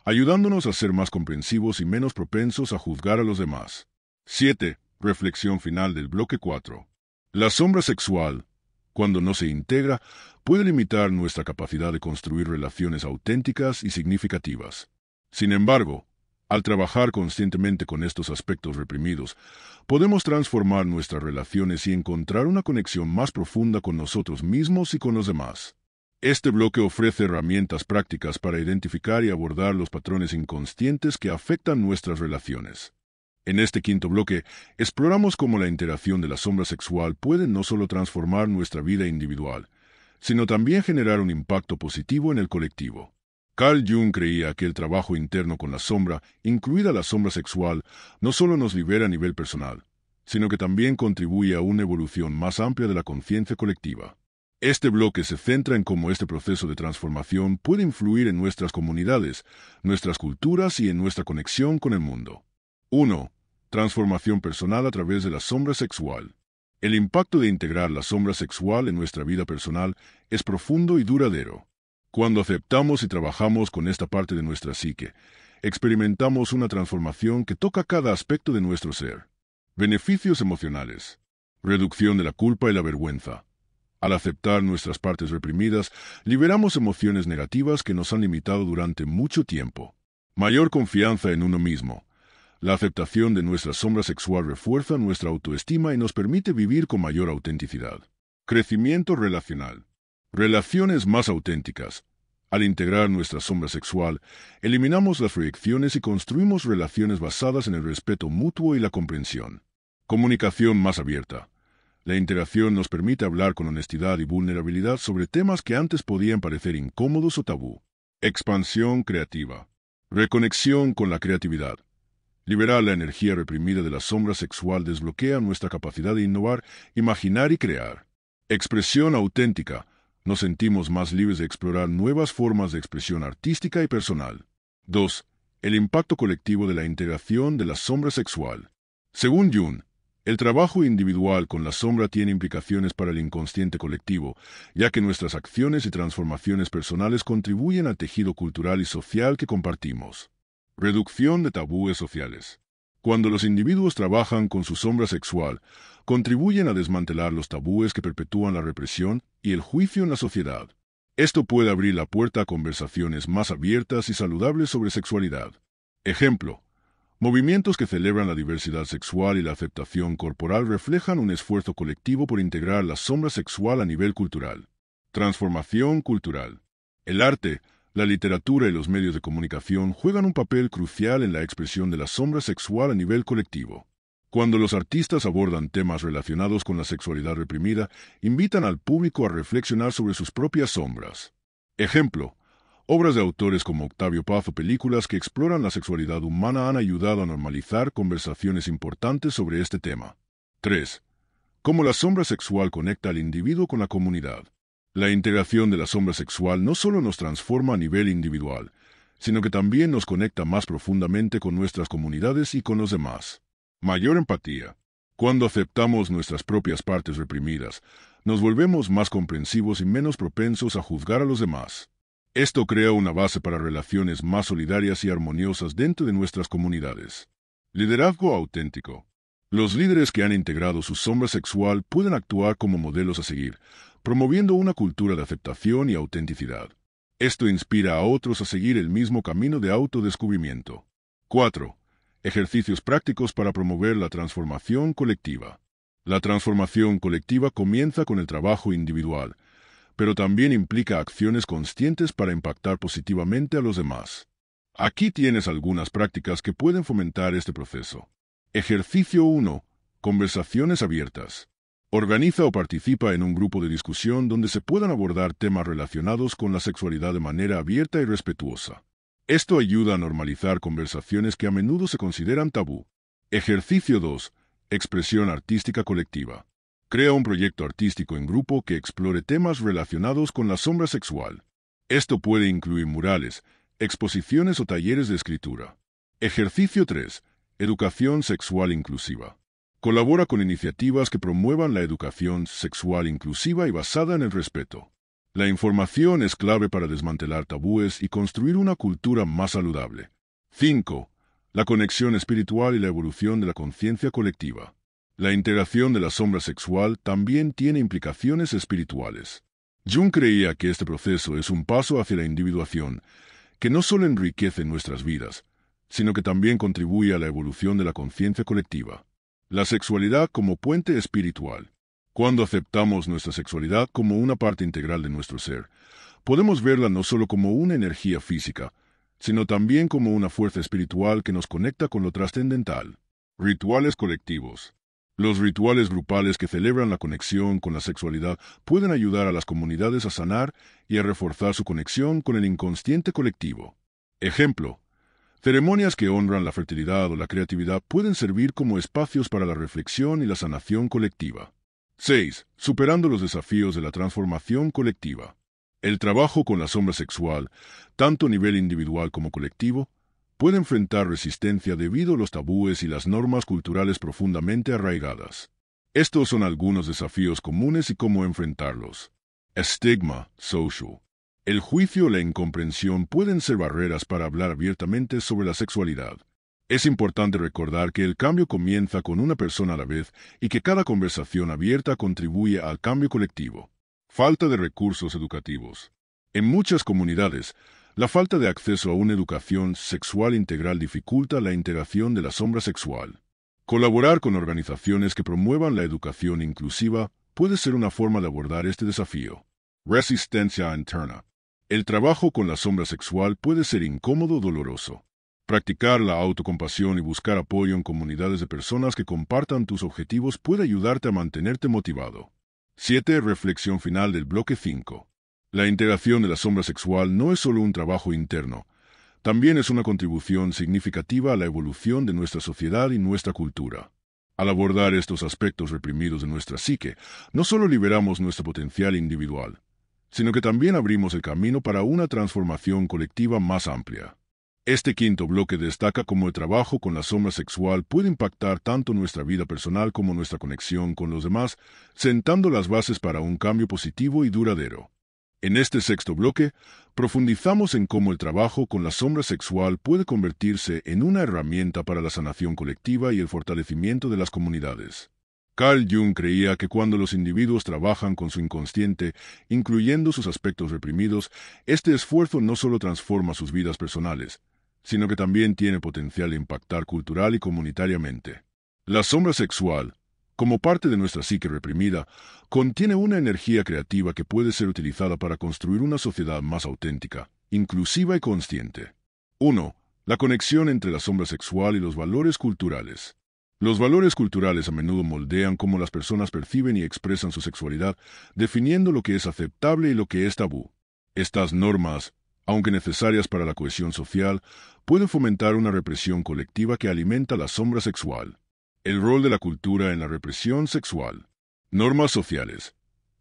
ayudándonos a ser más comprensivos y menos propensos a juzgar a los demás. 7. Reflexión final del bloque 4. La sombra sexual, cuando no se integra, puede limitar nuestra capacidad de construir relaciones auténticas y significativas. Sin embargo, al trabajar conscientemente con estos aspectos reprimidos, podemos transformar nuestras relaciones y encontrar una conexión más profunda con nosotros mismos y con los demás. Este bloque ofrece herramientas prácticas para identificar y abordar los patrones inconscientes que afectan nuestras relaciones. En este quinto bloque, exploramos cómo la interacción de la sombra sexual puede no solo transformar nuestra vida individual, sino también generar un impacto positivo en el colectivo. Carl Jung creía que el trabajo interno con la sombra, incluida la sombra sexual, no solo nos libera a nivel personal, sino que también contribuye a una evolución más amplia de la conciencia colectiva. Este bloque se centra en cómo este proceso de transformación puede influir en nuestras comunidades, nuestras culturas y en nuestra conexión con el mundo. 1. Transformación personal a través de la sombra sexual. El impacto de integrar la sombra sexual en nuestra vida personal es profundo y duradero. Cuando aceptamos y trabajamos con esta parte de nuestra psique, experimentamos una transformación que toca cada aspecto de nuestro ser. Beneficios emocionales. Reducción de la culpa y la vergüenza. Al aceptar nuestras partes reprimidas, liberamos emociones negativas que nos han limitado durante mucho tiempo. Mayor confianza en uno mismo. La aceptación de nuestra sombra sexual refuerza nuestra autoestima y nos permite vivir con mayor autenticidad. Crecimiento relacional. Relaciones más auténticas. Al integrar nuestra sombra sexual, eliminamos las proyecciones y construimos relaciones basadas en el respeto mutuo y la comprensión. Comunicación más abierta. La interacción nos permite hablar con honestidad y vulnerabilidad sobre temas que antes podían parecer incómodos o tabú. Expansión creativa. Reconexión con la creatividad. Liberar la energía reprimida de la sombra sexual desbloquea nuestra capacidad de innovar, imaginar y crear. Expresión auténtica. Nos sentimos más libres de explorar nuevas formas de expresión artística y personal. 2. El impacto colectivo de la integración de la sombra sexual. Según Jung, el trabajo individual con la sombra tiene implicaciones para el inconsciente colectivo, ya que nuestras acciones y transformaciones personales contribuyen al tejido cultural y social que compartimos. Reducción de tabúes sociales. Cuando los individuos trabajan con su sombra sexual, contribuyen a desmantelar los tabúes que perpetúan la represión y el juicio en la sociedad. Esto puede abrir la puerta a conversaciones más abiertas y saludables sobre sexualidad. Ejemplo: movimientos que celebran la diversidad sexual y la aceptación corporal reflejan un esfuerzo colectivo por integrar la sombra sexual a nivel cultural. Transformación cultural. El arte, la literatura y los medios de comunicación juegan un papel crucial en la expresión de la sombra sexual a nivel colectivo. Cuando los artistas abordan temas relacionados con la sexualidad reprimida, invitan al público a reflexionar sobre sus propias sombras. Ejemplo, obras de autores como Octavio Paz o películas que exploran la sexualidad humana han ayudado a normalizar conversaciones importantes sobre este tema. 3. Cómo la sombra sexual conecta al individuo con la comunidad. La integración de la sombra sexual no solo nos transforma a nivel individual, sino que también nos conecta más profundamente con nuestras comunidades y con los demás. Mayor empatía. Cuando aceptamos nuestras propias partes reprimidas, nos volvemos más comprensivos y menos propensos a juzgar a los demás. Esto crea una base para relaciones más solidarias y armoniosas dentro de nuestras comunidades. Liderazgo auténtico. Los líderes que han integrado su sombra sexual pueden actuar como modelos a seguir, promoviendo una cultura de aceptación y autenticidad. Esto inspira a otros a seguir el mismo camino de autodescubrimiento. 4. Ejercicios prácticos para promover la transformación colectiva. La transformación colectiva comienza con el trabajo individual, pero también implica acciones conscientes para impactar positivamente a los demás. Aquí tienes algunas prácticas que pueden fomentar este proceso. Ejercicio 1. Conversaciones abiertas. Organiza o participa en un grupo de discusión donde se puedan abordar temas relacionados con la sexualidad de manera abierta y respetuosa. Esto ayuda a normalizar conversaciones que a menudo se consideran tabú. Ejercicio 2. Expresión artística colectiva. Crea un proyecto artístico en grupo que explore temas relacionados con la sombra sexual. Esto puede incluir murales, exposiciones o talleres de escritura. Ejercicio 3. Educación sexual inclusiva. Colabora con iniciativas que promuevan la educación sexual inclusiva y basada en el respeto. La información es clave para desmantelar tabúes y construir una cultura más saludable. 5. La conexión espiritual y la evolución de la conciencia colectiva. La integración de la sombra sexual también tiene implicaciones espirituales. Jung creía que este proceso es un paso hacia la individuación, que no solo enriquece nuestras vidas, sino que también contribuye a la evolución de la conciencia colectiva. La sexualidad como puente espiritual. Cuando aceptamos nuestra sexualidad como una parte integral de nuestro ser, podemos verla no solo como una energía física, sino también como una fuerza espiritual que nos conecta con lo trascendental. Rituales colectivos. Los rituales grupales que celebran la conexión con la sexualidad pueden ayudar a las comunidades a sanar y a reforzar su conexión con el inconsciente colectivo. Ejemplo, ceremonias que honran la fertilidad o la creatividad pueden servir como espacios para la reflexión y la sanación colectiva. 6. Superando los desafíos de la transformación colectiva. El trabajo con la sombra sexual, tanto a nivel individual como colectivo, puede enfrentar resistencia debido a los tabúes y las normas culturales profundamente arraigadas. Estos son algunos desafíos comunes y cómo enfrentarlos. Estigma social. El juicio o la incomprensión pueden ser barreras para hablar abiertamente sobre la sexualidad. Es importante recordar que el cambio comienza con una persona a la vez y que cada conversación abierta contribuye al cambio colectivo. Falta de recursos educativos. En muchas comunidades, la falta de acceso a una educación sexual integral dificulta la integración de la sombra sexual. Colaborar con organizaciones que promuevan la educación inclusiva puede ser una forma de abordar este desafío. Resistencia interna. El trabajo con la sombra sexual puede ser incómodo o doloroso. Practicar la autocompasión y buscar apoyo en comunidades de personas que compartan tus objetivos puede ayudarte a mantenerte motivado. 7. Reflexión final del bloque 5. La integración de la sombra sexual no es solo un trabajo interno, también es una contribución significativa a la evolución de nuestra sociedad y nuestra cultura. Al abordar estos aspectos reprimidos de nuestra psique, no solo liberamos nuestro potencial individual, sino que también abrimos el camino para una transformación colectiva más amplia. Este quinto bloque destaca cómo el trabajo con la sombra sexual puede impactar tanto nuestra vida personal como nuestra conexión con los demás, sentando las bases para un cambio positivo y duradero. En este sexto bloque, profundizamos en cómo el trabajo con la sombra sexual puede convertirse en una herramienta para la sanación colectiva y el fortalecimiento de las comunidades. Carl Jung creía que cuando los individuos trabajan con su inconsciente, incluyendo sus aspectos reprimidos, este esfuerzo no solo transforma sus vidas personales, sino que también tiene potencial de impactar cultural y comunitariamente. La sombra sexual, como parte de nuestra psique reprimida, contiene una energía creativa que puede ser utilizada para construir una sociedad más auténtica, inclusiva y consciente. 1. La conexión entre la sombra sexual y los valores culturales. Los valores culturales a menudo moldean cómo las personas perciben y expresan su sexualidad, definiendo lo que es aceptable y lo que es tabú. Estas normas, aunque necesarias para la cohesión social, pueden fomentar una represión colectiva que alimenta la sombra sexual. El rol de la cultura en la represión sexual. Normas sociales.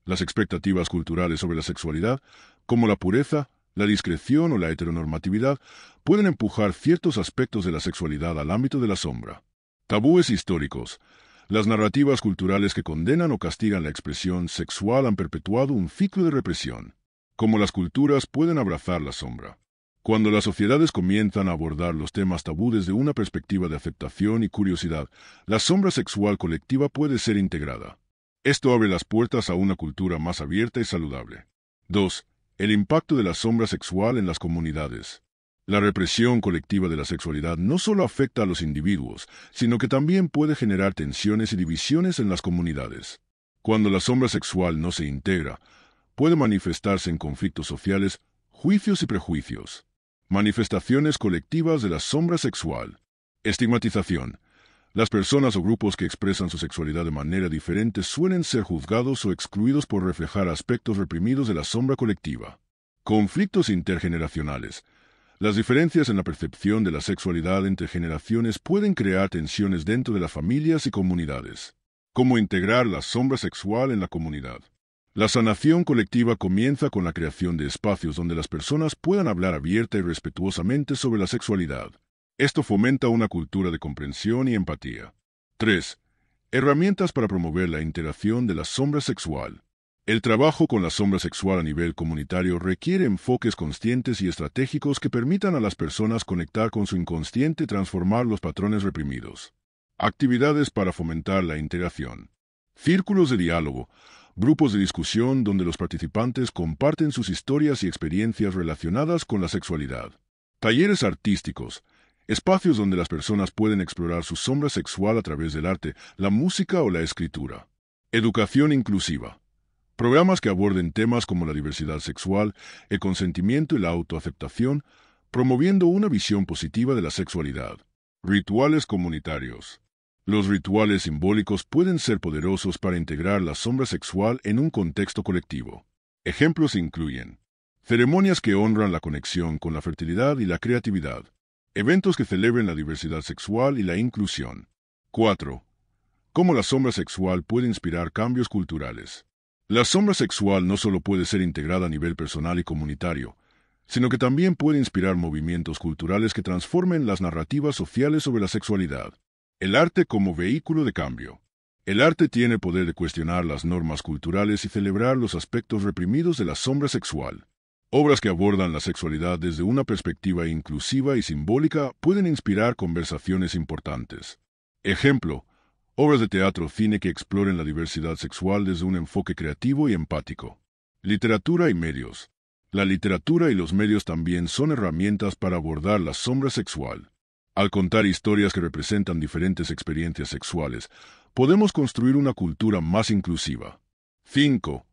Las expectativas culturales sobre la sexualidad, como la pureza, la discreción o la heteronormatividad, pueden empujar ciertos aspectos de la sexualidad al ámbito de la sombra. Tabúes históricos. Las narrativas culturales que condenan o castigan la expresión sexual han perpetuado un ciclo de represión. Cómo las culturas pueden abrazar la sombra. Cuando las sociedades comienzan a abordar los temas tabú desde una perspectiva de aceptación y curiosidad, la sombra sexual colectiva puede ser integrada. Esto abre las puertas a una cultura más abierta y saludable. 2. El impacto de la sombra sexual en las comunidades. La represión colectiva de la sexualidad no solo afecta a los individuos, sino que también puede generar tensiones y divisiones en las comunidades. Cuando la sombra sexual no se integra, puede manifestarse en conflictos sociales, juicios y prejuicios. Manifestaciones colectivas de la sombra sexual. Estigmatización. Las personas o grupos que expresan su sexualidad de manera diferente suelen ser juzgados o excluidos por reflejar aspectos reprimidos de la sombra colectiva. Conflictos intergeneracionales. Las diferencias en la percepción de la sexualidad entre generaciones pueden crear tensiones dentro de las familias y comunidades. ¿Cómo integrar la sombra sexual en la comunidad? La sanación colectiva comienza con la creación de espacios donde las personas puedan hablar abierta y respetuosamente sobre la sexualidad. Esto fomenta una cultura de comprensión y empatía. 3. Herramientas para promover la integración de la sombra sexual. El trabajo con la sombra sexual a nivel comunitario requiere enfoques conscientes y estratégicos que permitan a las personas conectar con su inconsciente y transformar los patrones reprimidos. Actividades para fomentar la integración. Círculos de diálogo, grupos de discusión donde los participantes comparten sus historias y experiencias relacionadas con la sexualidad. Talleres artísticos, espacios donde las personas pueden explorar su sombra sexual a través del arte, la música o la escritura. Educación inclusiva. Programas que aborden temas como la diversidad sexual, el consentimiento y la autoaceptación, promoviendo una visión positiva de la sexualidad. Rituales comunitarios. Los rituales simbólicos pueden ser poderosos para integrar la sombra sexual en un contexto colectivo. Ejemplos incluyen ceremonias que honran la conexión con la fertilidad y la creatividad, eventos que celebren la diversidad sexual y la inclusión. 4. Cómo la sombra sexual puede inspirar cambios culturales. La sombra sexual no solo puede ser integrada a nivel personal y comunitario, sino que también puede inspirar movimientos culturales que transformen las narrativas sociales sobre la sexualidad. El arte como vehículo de cambio. El arte tiene poder de cuestionar las normas culturales y celebrar los aspectos reprimidos de la sombra sexual. Obras que abordan la sexualidad desde una perspectiva inclusiva y simbólica pueden inspirar conversaciones importantes. Ejemplo, obras de teatro o cine que exploren la diversidad sexual desde un enfoque creativo y empático. Literatura y medios. La literatura y los medios también son herramientas para abordar la sombra sexual. Al contar historias que representan diferentes experiencias sexuales, podemos construir una cultura más inclusiva. 5.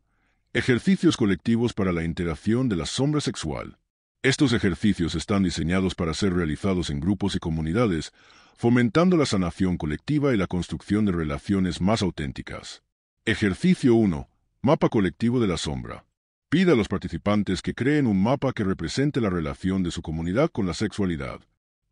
Ejercicios colectivos para la integración de la sombra sexual. Estos ejercicios están diseñados para ser realizados en grupos y comunidades, fomentando la sanación colectiva y la construcción de relaciones más auténticas. Ejercicio 1. Mapa colectivo de la sombra. Pida a los participantes que creen un mapa que represente la relación de su comunidad con la sexualidad.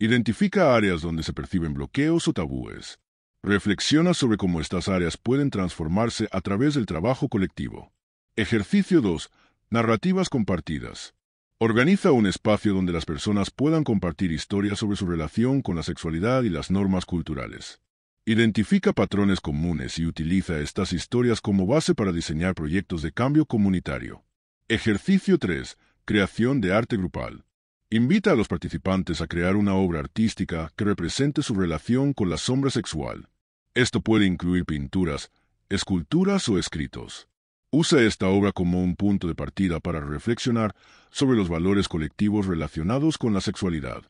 Identifica áreas donde se perciben bloqueos o tabúes. Reflexiona sobre cómo estas áreas pueden transformarse a través del trabajo colectivo. Ejercicio 2. Narrativas compartidas. Organiza un espacio donde las personas puedan compartir historias sobre su relación con la sexualidad y las normas culturales. Identifica patrones comunes y utiliza estas historias como base para diseñar proyectos de cambio comunitario. Ejercicio 3. Creación de arte grupal. Invita a los participantes a crear una obra artística que represente su relación con la sombra sexual. Esto puede incluir pinturas, esculturas o escritos. Usa esta obra como un punto de partida para reflexionar sobre los valores colectivos relacionados con la sexualidad.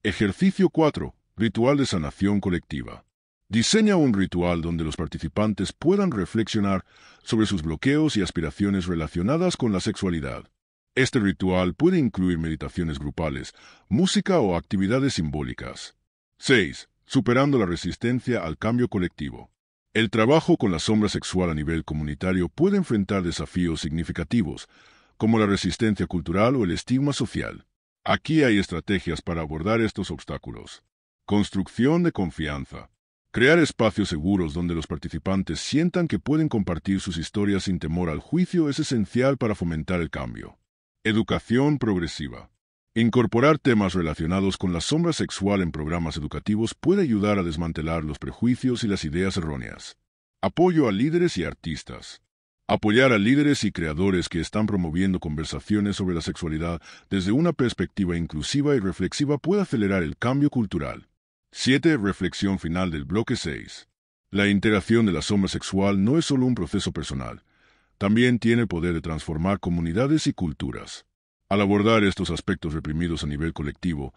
Ejercicio 4. Ritual de sanación colectiva. Diseña un ritual donde los participantes puedan reflexionar sobre sus bloqueos y aspiraciones relacionadas con la sexualidad. Este ritual puede incluir meditaciones grupales, música o actividades simbólicas. 6. superando la resistencia al cambio colectivo. El trabajo con la sombra sexual a nivel comunitario puede enfrentar desafíos significativos, como la resistencia cultural o el estigma social. Aquí hay estrategias para abordar estos obstáculos. Construcción de confianza. Crear espacios seguros donde los participantes sientan que pueden compartir sus historias sin temor al juicio es esencial para fomentar el cambio. Educación progresiva. Incorporar temas relacionados con la sombra sexual en programas educativos puede ayudar a desmantelar los prejuicios y las ideas erróneas. Apoyo a líderes y artistas. Apoyar a líderes y creadores que están promoviendo conversaciones sobre la sexualidad desde una perspectiva inclusiva y reflexiva puede acelerar el cambio cultural. 7. Reflexión final del bloque 6. La integración de la sombra sexual no es solo un proceso personal, también tiene el poder de transformar comunidades y culturas. Al abordar estos aspectos reprimidos a nivel colectivo,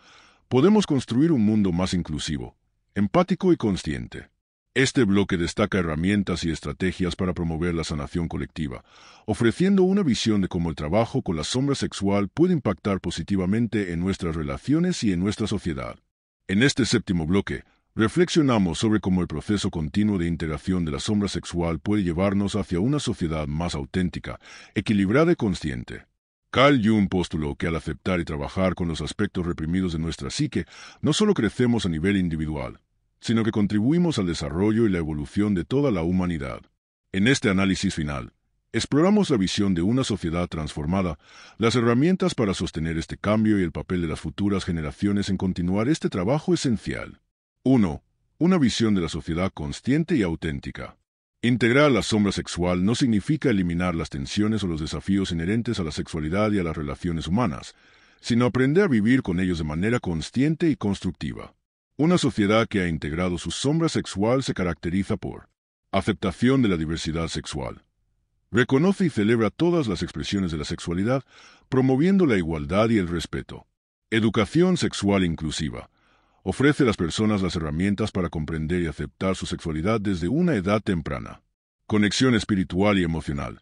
podemos construir un mundo más inclusivo, empático y consciente. Este bloque destaca herramientas y estrategias para promover la sanación colectiva, ofreciendo una visión de cómo el trabajo con la sombra sexual puede impactar positivamente en nuestras relaciones y en nuestra sociedad. En este séptimo bloque, reflexionamos sobre cómo el proceso continuo de integración de la sombra sexual puede llevarnos hacia una sociedad más auténtica, equilibrada y consciente. Carl Jung postuló que al aceptar y trabajar con los aspectos reprimidos de nuestra psique, no solo crecemos a nivel individual, sino que contribuimos al desarrollo y la evolución de toda la humanidad. En este análisis final, exploramos la visión de una sociedad transformada, las herramientas para sostener este cambio y el papel de las futuras generaciones en continuar este trabajo esencial. 1. Una visión de la sociedad consciente y auténtica. Integrar la sombra sexual no significa eliminar las tensiones o los desafíos inherentes a la sexualidad y a las relaciones humanas, sino aprender a vivir con ellos de manera consciente y constructiva. Una sociedad que ha integrado su sombra sexual se caracteriza por aceptación de la diversidad sexual. Reconoce y celebra todas las expresiones de la sexualidad, promoviendo la igualdad y el respeto. Educación sexual inclusiva. Ofrece a las personas las herramientas para comprender y aceptar su sexualidad desde una edad temprana. Conexión espiritual y emocional.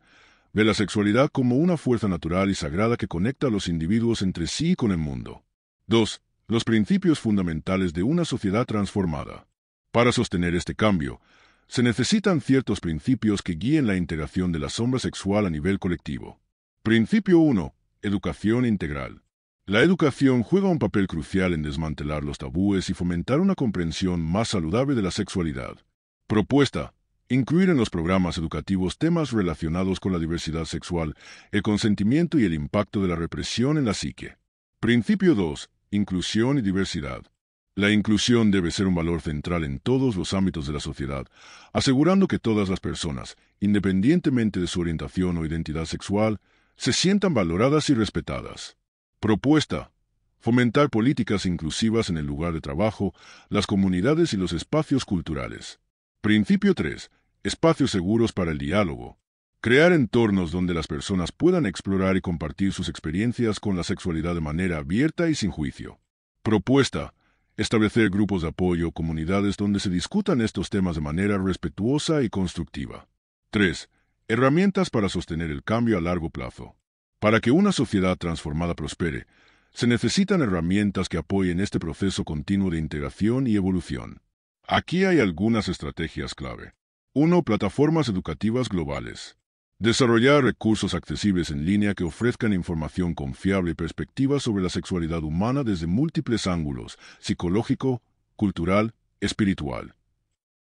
Ve la sexualidad como una fuerza natural y sagrada que conecta a los individuos entre sí y con el mundo. 2. Los principios fundamentales de una sociedad transformada. Para sostener este cambio, se necesitan ciertos principios que guíen la integración de la sombra sexual a nivel colectivo. Principio 1. Educación integral. La educación juega un papel crucial en desmantelar los tabúes y fomentar una comprensión más saludable de la sexualidad. Propuesta: incluir en los programas educativos temas relacionados con la diversidad sexual, el consentimiento y el impacto de la represión en la psique. Principio 2. Inclusión y diversidad. La inclusión debe ser un valor central en todos los ámbitos de la sociedad, asegurando que todas las personas, independientemente de su orientación o identidad sexual, se sientan valoradas y respetadas. Propuesta: fomentar políticas inclusivas en el lugar de trabajo, las comunidades y los espacios culturales. Principio 3. Espacios seguros para el diálogo. Crear entornos donde las personas puedan explorar y compartir sus experiencias con la sexualidad de manera abierta y sin juicio. Propuesta: establecer grupos de apoyo o comunidades donde se discutan estos temas de manera respetuosa y constructiva. 3. Herramientas para sostener el cambio a largo plazo. Para que una sociedad transformada prospere, se necesitan herramientas que apoyen este proceso continuo de integración y evolución. Aquí hay algunas estrategias clave. 1. Plataformas educativas globales. Desarrollar recursos accesibles en línea que ofrezcan información confiable y perspectivas sobre la sexualidad humana desde múltiples ángulos: psicológico, cultural, espiritual.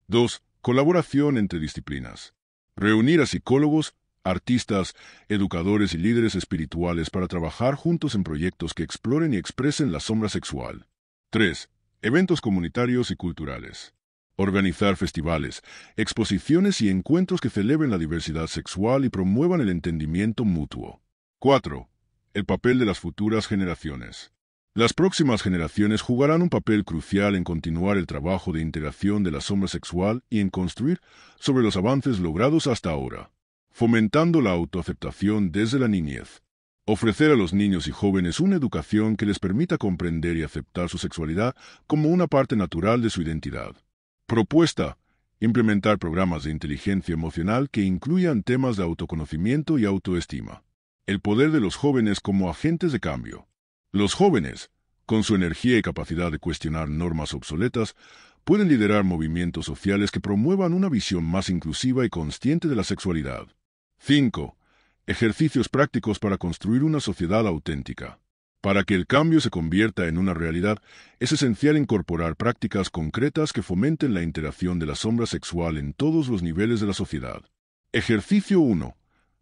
2. Colaboración entre disciplinas. Reunir a psicólogos, artistas, educadores y líderes espirituales para trabajar juntos en proyectos que exploren y expresen la sombra sexual. 3. Eventos comunitarios y culturales. Organizar festivales, exposiciones y encuentros que celebren la diversidad sexual y promuevan el entendimiento mutuo. 4. El papel de las futuras generaciones. Las próximas generaciones jugarán un papel crucial en continuar el trabajo de integración de la sombra sexual y en construir sobre los avances logrados hasta ahora. Fomentando la autoaceptación desde la niñez. Ofrecer a los niños y jóvenes una educación que les permita comprender y aceptar su sexualidad como una parte natural de su identidad. Propuesta: implementar programas de inteligencia emocional que incluyan temas de autoconocimiento y autoestima. El poder de los jóvenes como agentes de cambio. Los jóvenes, con su energía y capacidad de cuestionar normas obsoletas, pueden liderar movimientos sociales que promuevan una visión más inclusiva y consciente de la sexualidad. 5. Ejercicios prácticos para construir una sociedad auténtica. Para que el cambio se convierta en una realidad, es esencial incorporar prácticas concretas que fomenten la interacción de la sombra sexual en todos los niveles de la sociedad. Ejercicio 1.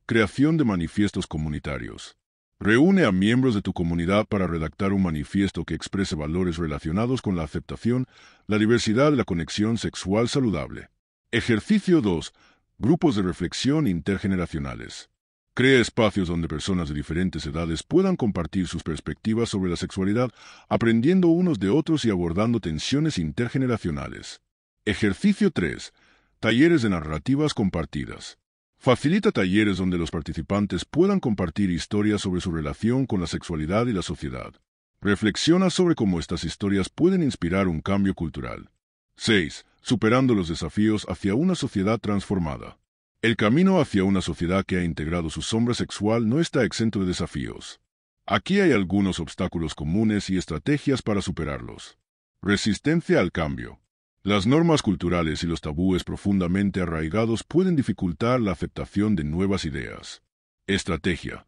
Creación de manifiestos comunitarios. Reúne a miembros de tu comunidad para redactar un manifiesto que exprese valores relacionados con la aceptación, la diversidad y la conexión sexual saludable. Ejercicio 2. Grupos de reflexión intergeneracionales. Crea espacios donde personas de diferentes edades puedan compartir sus perspectivas sobre la sexualidad, aprendiendo unos de otros y abordando tensiones intergeneracionales. Ejercicio 3. Talleres de narrativas compartidas. Facilita talleres donde los participantes puedan compartir historias sobre su relación con la sexualidad y la sociedad. Reflexiona sobre cómo estas historias pueden inspirar un cambio cultural. 6. Superando los desafíos hacia una sociedad transformada. El camino hacia una sociedad que ha integrado su sombra sexual no está exento de desafíos. Aquí hay algunos obstáculos comunes y estrategias para superarlos. Resistencia al cambio. Las normas culturales y los tabúes profundamente arraigados pueden dificultar la aceptación de nuevas ideas. Estrategia.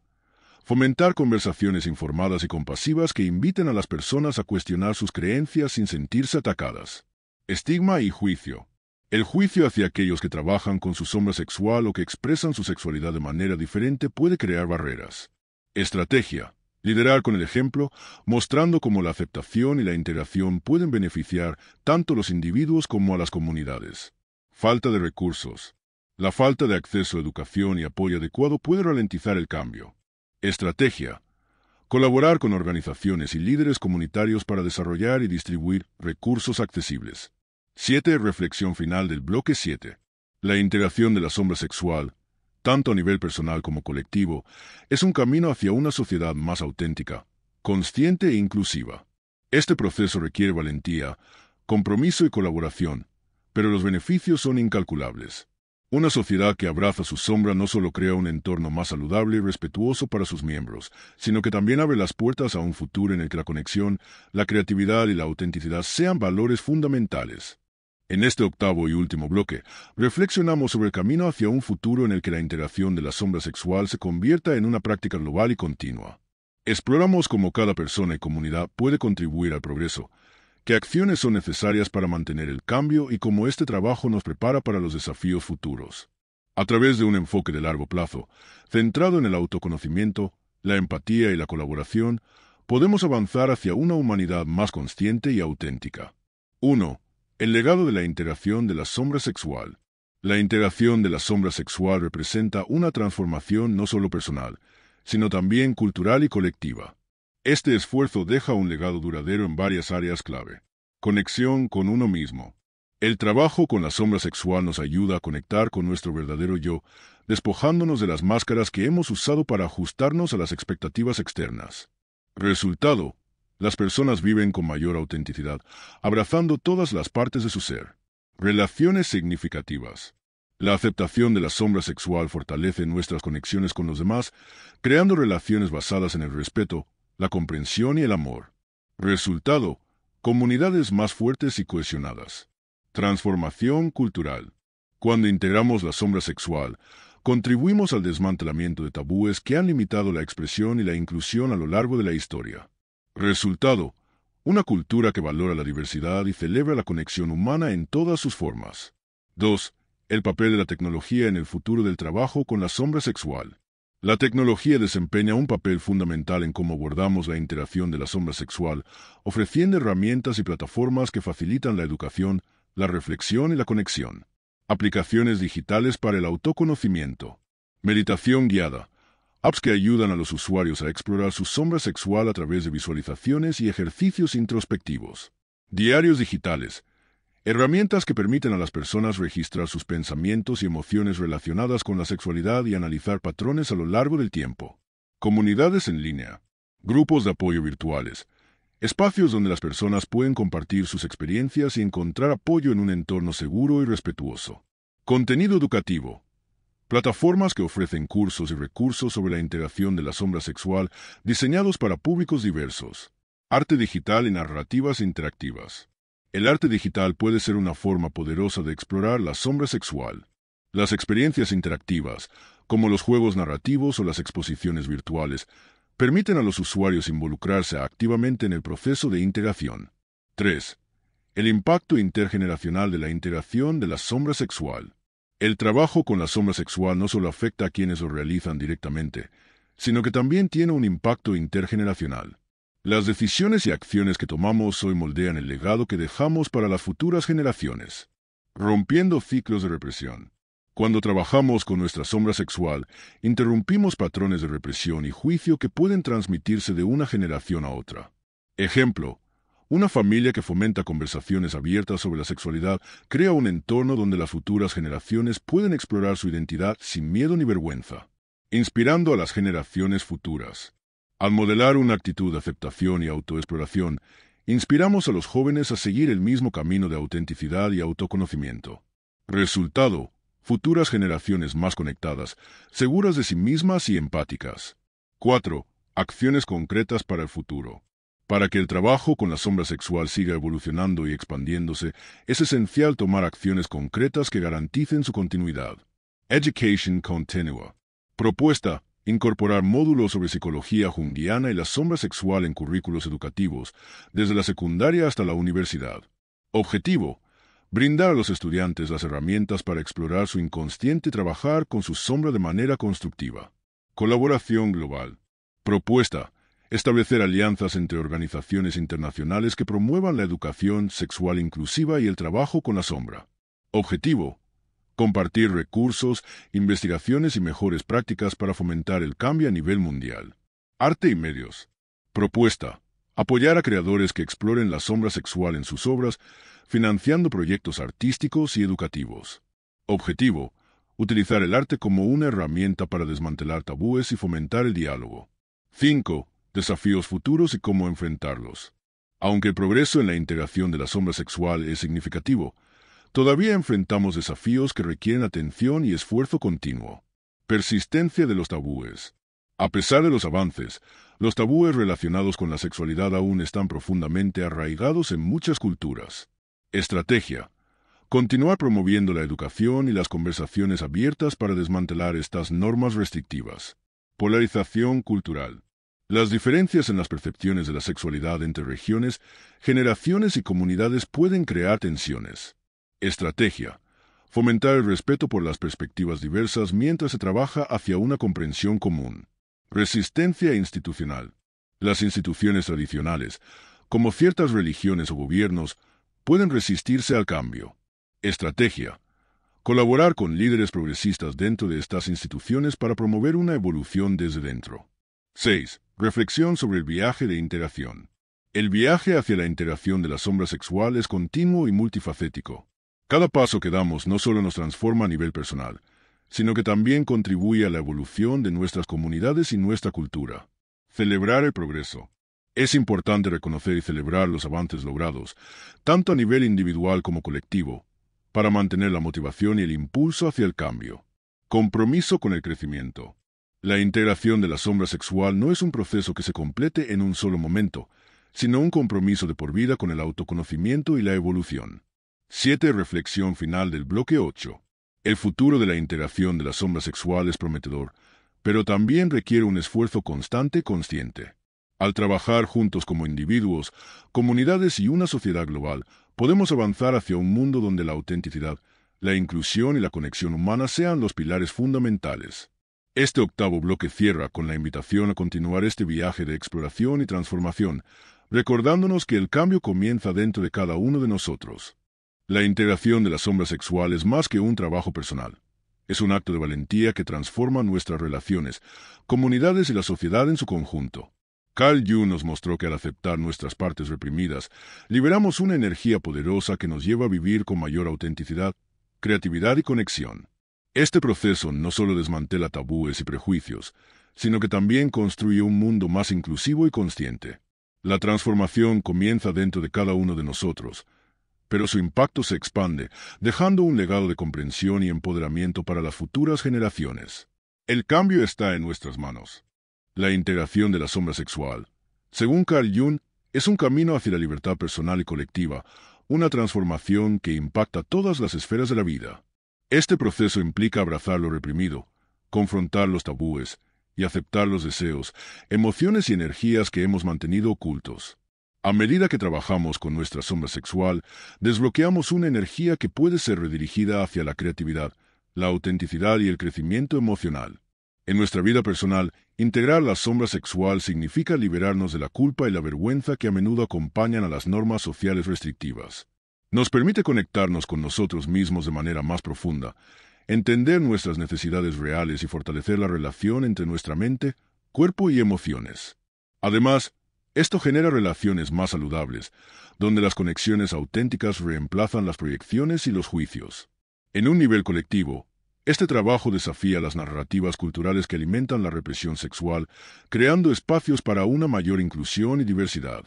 Fomentar conversaciones informadas y compasivas que inviten a las personas a cuestionar sus creencias sin sentirse atacadas. Estigma y juicio. El juicio hacia aquellos que trabajan con su sombra sexual o que expresan su sexualidad de manera diferente puede crear barreras. Estrategia. Liderar con el ejemplo, mostrando cómo la aceptación y la integración pueden beneficiar tanto a los individuos como a las comunidades. Falta de recursos. La falta de acceso a educación y apoyo adecuado puede ralentizar el cambio. Estrategia. Colaborar con organizaciones y líderes comunitarios para desarrollar y distribuir recursos accesibles. 7. Reflexión final del bloque 7. La integración de la sombra sexual, tanto a nivel personal como colectivo, es un camino hacia una sociedad más auténtica, consciente e inclusiva. Este proceso requiere valentía, compromiso y colaboración, pero los beneficios son incalculables. Una sociedad que abraza su sombra no solo crea un entorno más saludable y respetuoso para sus miembros, sino que también abre las puertas a un futuro en el que la conexión, la creatividad y la autenticidad sean valores fundamentales. En este octavo y último bloque, reflexionamos sobre el camino hacia un futuro en el que la integración de la sombra sexual se convierta en una práctica global y continua. Exploramos cómo cada persona y comunidad puede contribuir al progreso, qué acciones son necesarias para mantener el cambio y cómo este trabajo nos prepara para los desafíos futuros. A través de un enfoque de largo plazo, centrado en el autoconocimiento, la empatía y la colaboración, podemos avanzar hacia una humanidad más consciente y auténtica. 1. El legado de la integración de la sombra sexual. La integración de la sombra sexual representa una transformación no solo personal, sino también cultural y colectiva. Este esfuerzo deja un legado duradero en varias áreas clave. Conexión con uno mismo. El trabajo con la sombra sexual nos ayuda a conectar con nuestro verdadero yo, despojándonos de las máscaras que hemos usado para ajustarnos a las expectativas externas. Resultado: las personas viven con mayor autenticidad, abrazando todas las partes de su ser. Relaciones significativas. La aceptación de la sombra sexual fortalece nuestras conexiones con los demás, creando relaciones basadas en el respeto, la comprensión y el amor. Resultado: comunidades más fuertes y cohesionadas. Transformación cultural. Cuando integramos la sombra sexual, contribuimos al desmantelamiento de tabúes que han limitado la expresión y la inclusión a lo largo de la historia. Resultado: una cultura que valora la diversidad y celebra la conexión humana en todas sus formas. 2. El papel de la tecnología en el futuro del trabajo con la sombra sexual. La tecnología desempeña un papel fundamental en cómo abordamos la interacción de la sombra sexual, ofreciendo herramientas y plataformas que facilitan la educación, la reflexión y la conexión. Aplicaciones digitales para el autoconocimiento. Meditación guiada. Apps que ayudan a los usuarios a explorar su sombra sexual a través de visualizaciones y ejercicios introspectivos. Diarios digitales. Herramientas que permiten a las personas registrar sus pensamientos y emociones relacionadas con la sexualidad y analizar patrones a lo largo del tiempo. Comunidades en línea. Grupos de apoyo virtuales. Espacios donde las personas pueden compartir sus experiencias y encontrar apoyo en un entorno seguro y respetuoso. Contenido educativo. Plataformas que ofrecen cursos y recursos sobre la integración de la sombra sexual diseñados para públicos diversos. Arte digital y narrativas interactivas. El arte digital puede ser una forma poderosa de explorar la sombra sexual. Las experiencias interactivas, como los juegos narrativos o las exposiciones virtuales, permiten a los usuarios involucrarse activamente en el proceso de integración. 3. El impacto intergeneracional de la integración de la sombra sexual. El trabajo con la sombra sexual no solo afecta a quienes lo realizan directamente, sino que también tiene un impacto intergeneracional. Las decisiones y acciones que tomamos hoy moldean el legado que dejamos para las futuras generaciones. Rompiendo ciclos de represión. Cuando trabajamos con nuestra sombra sexual, interrumpimos patrones de represión y juicio que pueden transmitirse de una generación a otra. Ejemplo: una familia que fomenta conversaciones abiertas sobre la sexualidad crea un entorno donde las futuras generaciones pueden explorar su identidad sin miedo ni vergüenza, inspirando a las generaciones futuras. Al modelar una actitud de aceptación y autoexploración, inspiramos a los jóvenes a seguir el mismo camino de autenticidad y autoconocimiento. Resultado: futuras generaciones más conectadas, seguras de sí mismas y empáticas. 4. Acciones concretas para el futuro. Para que el trabajo con la sombra sexual siga evolucionando y expandiéndose, es esencial tomar acciones concretas que garanticen su continuidad. Education Continua. Propuesta: incorporar módulos sobre psicología junguiana y la sombra sexual en currículos educativos, desde la secundaria hasta la universidad. Objetivo: brindar a los estudiantes las herramientas para explorar su inconsciente y trabajar con su sombra de manera constructiva. Colaboración global. Propuesta: establecer alianzas entre organizaciones internacionales que promuevan la educación sexual inclusiva y el trabajo con la sombra. Objetivo: compartir recursos, investigaciones y mejores prácticas para fomentar el cambio a nivel mundial. Arte y medios. Propuesta: apoyar a creadores que exploren la sombra sexual en sus obras, financiando proyectos artísticos y educativos. Objetivo: utilizar el arte como una herramienta para desmantelar tabúes y fomentar el diálogo. 5. Desafíos futuros y cómo enfrentarlos. Aunque el progreso en la integración de la sombra sexual es significativo, todavía enfrentamos desafíos que requieren atención y esfuerzo continuo. Persistencia de los tabúes. A pesar de los avances, los tabúes relacionados con la sexualidad aún están profundamente arraigados en muchas culturas. Estrategia: continuar promoviendo la educación y las conversaciones abiertas para desmantelar estas normas restrictivas. Polarización cultural. Las diferencias en las percepciones de la sexualidad entre regiones, generaciones y comunidades pueden crear tensiones. Estrategia: fomentar el respeto por las perspectivas diversas mientras se trabaja hacia una comprensión común. Resistencia institucional. Las instituciones tradicionales, como ciertas religiones o gobiernos, pueden resistirse al cambio. Estrategia: colaborar con líderes progresistas dentro de estas instituciones para promover una evolución desde dentro. 6. Reflexión sobre el viaje de integración. El viaje hacia la integración de la sombra sexual es continuo y multifacético. Cada paso que damos no solo nos transforma a nivel personal, sino que también contribuye a la evolución de nuestras comunidades y nuestra cultura. Celebrar el progreso. Es importante reconocer y celebrar los avances logrados, tanto a nivel individual como colectivo, para mantener la motivación y el impulso hacia el cambio. Compromiso con el crecimiento. La integración de la sombra sexual no es un proceso que se complete en un solo momento, sino un compromiso de por vida con el autoconocimiento y la evolución. 7. Reflexión final del bloque 8. El futuro de la integración de la sombra sexual es prometedor, pero también requiere un esfuerzo constante y consciente. Al trabajar juntos como individuos, comunidades y una sociedad global, podemos avanzar hacia un mundo donde la autenticidad, la inclusión y la conexión humana sean los pilares fundamentales. Este octavo bloque cierra con la invitación a continuar este viaje de exploración y transformación, recordándonos que el cambio comienza dentro de cada uno de nosotros. La integración de la sombra sexual es más que un trabajo personal. Es un acto de valentía que transforma nuestras relaciones, comunidades y la sociedad en su conjunto. Carl Jung nos mostró que al aceptar nuestras partes reprimidas, liberamos una energía poderosa que nos lleva a vivir con mayor autenticidad, creatividad y conexión. Este proceso no solo desmantela tabúes y prejuicios, sino que también construye un mundo más inclusivo y consciente. La transformación comienza dentro de cada uno de nosotros, pero su impacto se expande, dejando un legado de comprensión y empoderamiento para las futuras generaciones. El cambio está en nuestras manos. La integración de la sombra sexual, según Carl Jung, es un camino hacia la libertad personal y colectiva, una transformación que impacta todas las esferas de la vida. Este proceso implica abrazar lo reprimido, confrontar los tabúes y aceptar los deseos, emociones y energías que hemos mantenido ocultos. A medida que trabajamos con nuestra sombra sexual, desbloqueamos una energía que puede ser redirigida hacia la creatividad, la autenticidad y el crecimiento emocional. En nuestra vida personal, integrar la sombra sexual significa liberarnos de la culpa y la vergüenza que a menudo acompañan a las normas sociales restrictivas. Nos permite conectarnos con nosotros mismos de manera más profunda, entender nuestras necesidades reales y fortalecer la relación entre nuestra mente, cuerpo y emociones. Además, esto genera relaciones más saludables, donde las conexiones auténticas reemplazan las proyecciones y los juicios. En un nivel colectivo, este trabajo desafía las narrativas culturales que alimentan la represión sexual, creando espacios para una mayor inclusión y diversidad.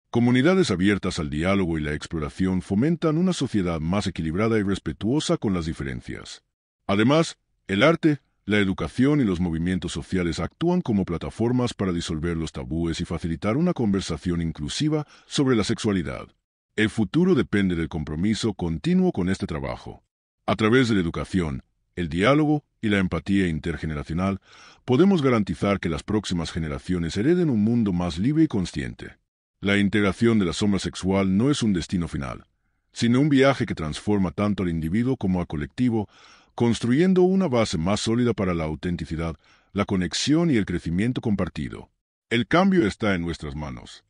Comunidades abiertas al diálogo y la exploración fomentan una sociedad más equilibrada y respetuosa con las diferencias. Además, el arte, la educación y los movimientos sociales actúan como plataformas para disolver los tabúes y facilitar una conversación inclusiva sobre la sexualidad. El futuro depende del compromiso continuo con este trabajo. A través de la educación, el diálogo y la empatía intergeneracional, podemos garantizar que las próximas generaciones hereden un mundo más libre y consciente. La integración de la sombra sexual no es un destino final, sino un viaje que transforma tanto al individuo como al colectivo, construyendo una base más sólida para la autenticidad, la conexión y el crecimiento compartido. El cambio está en nuestras manos.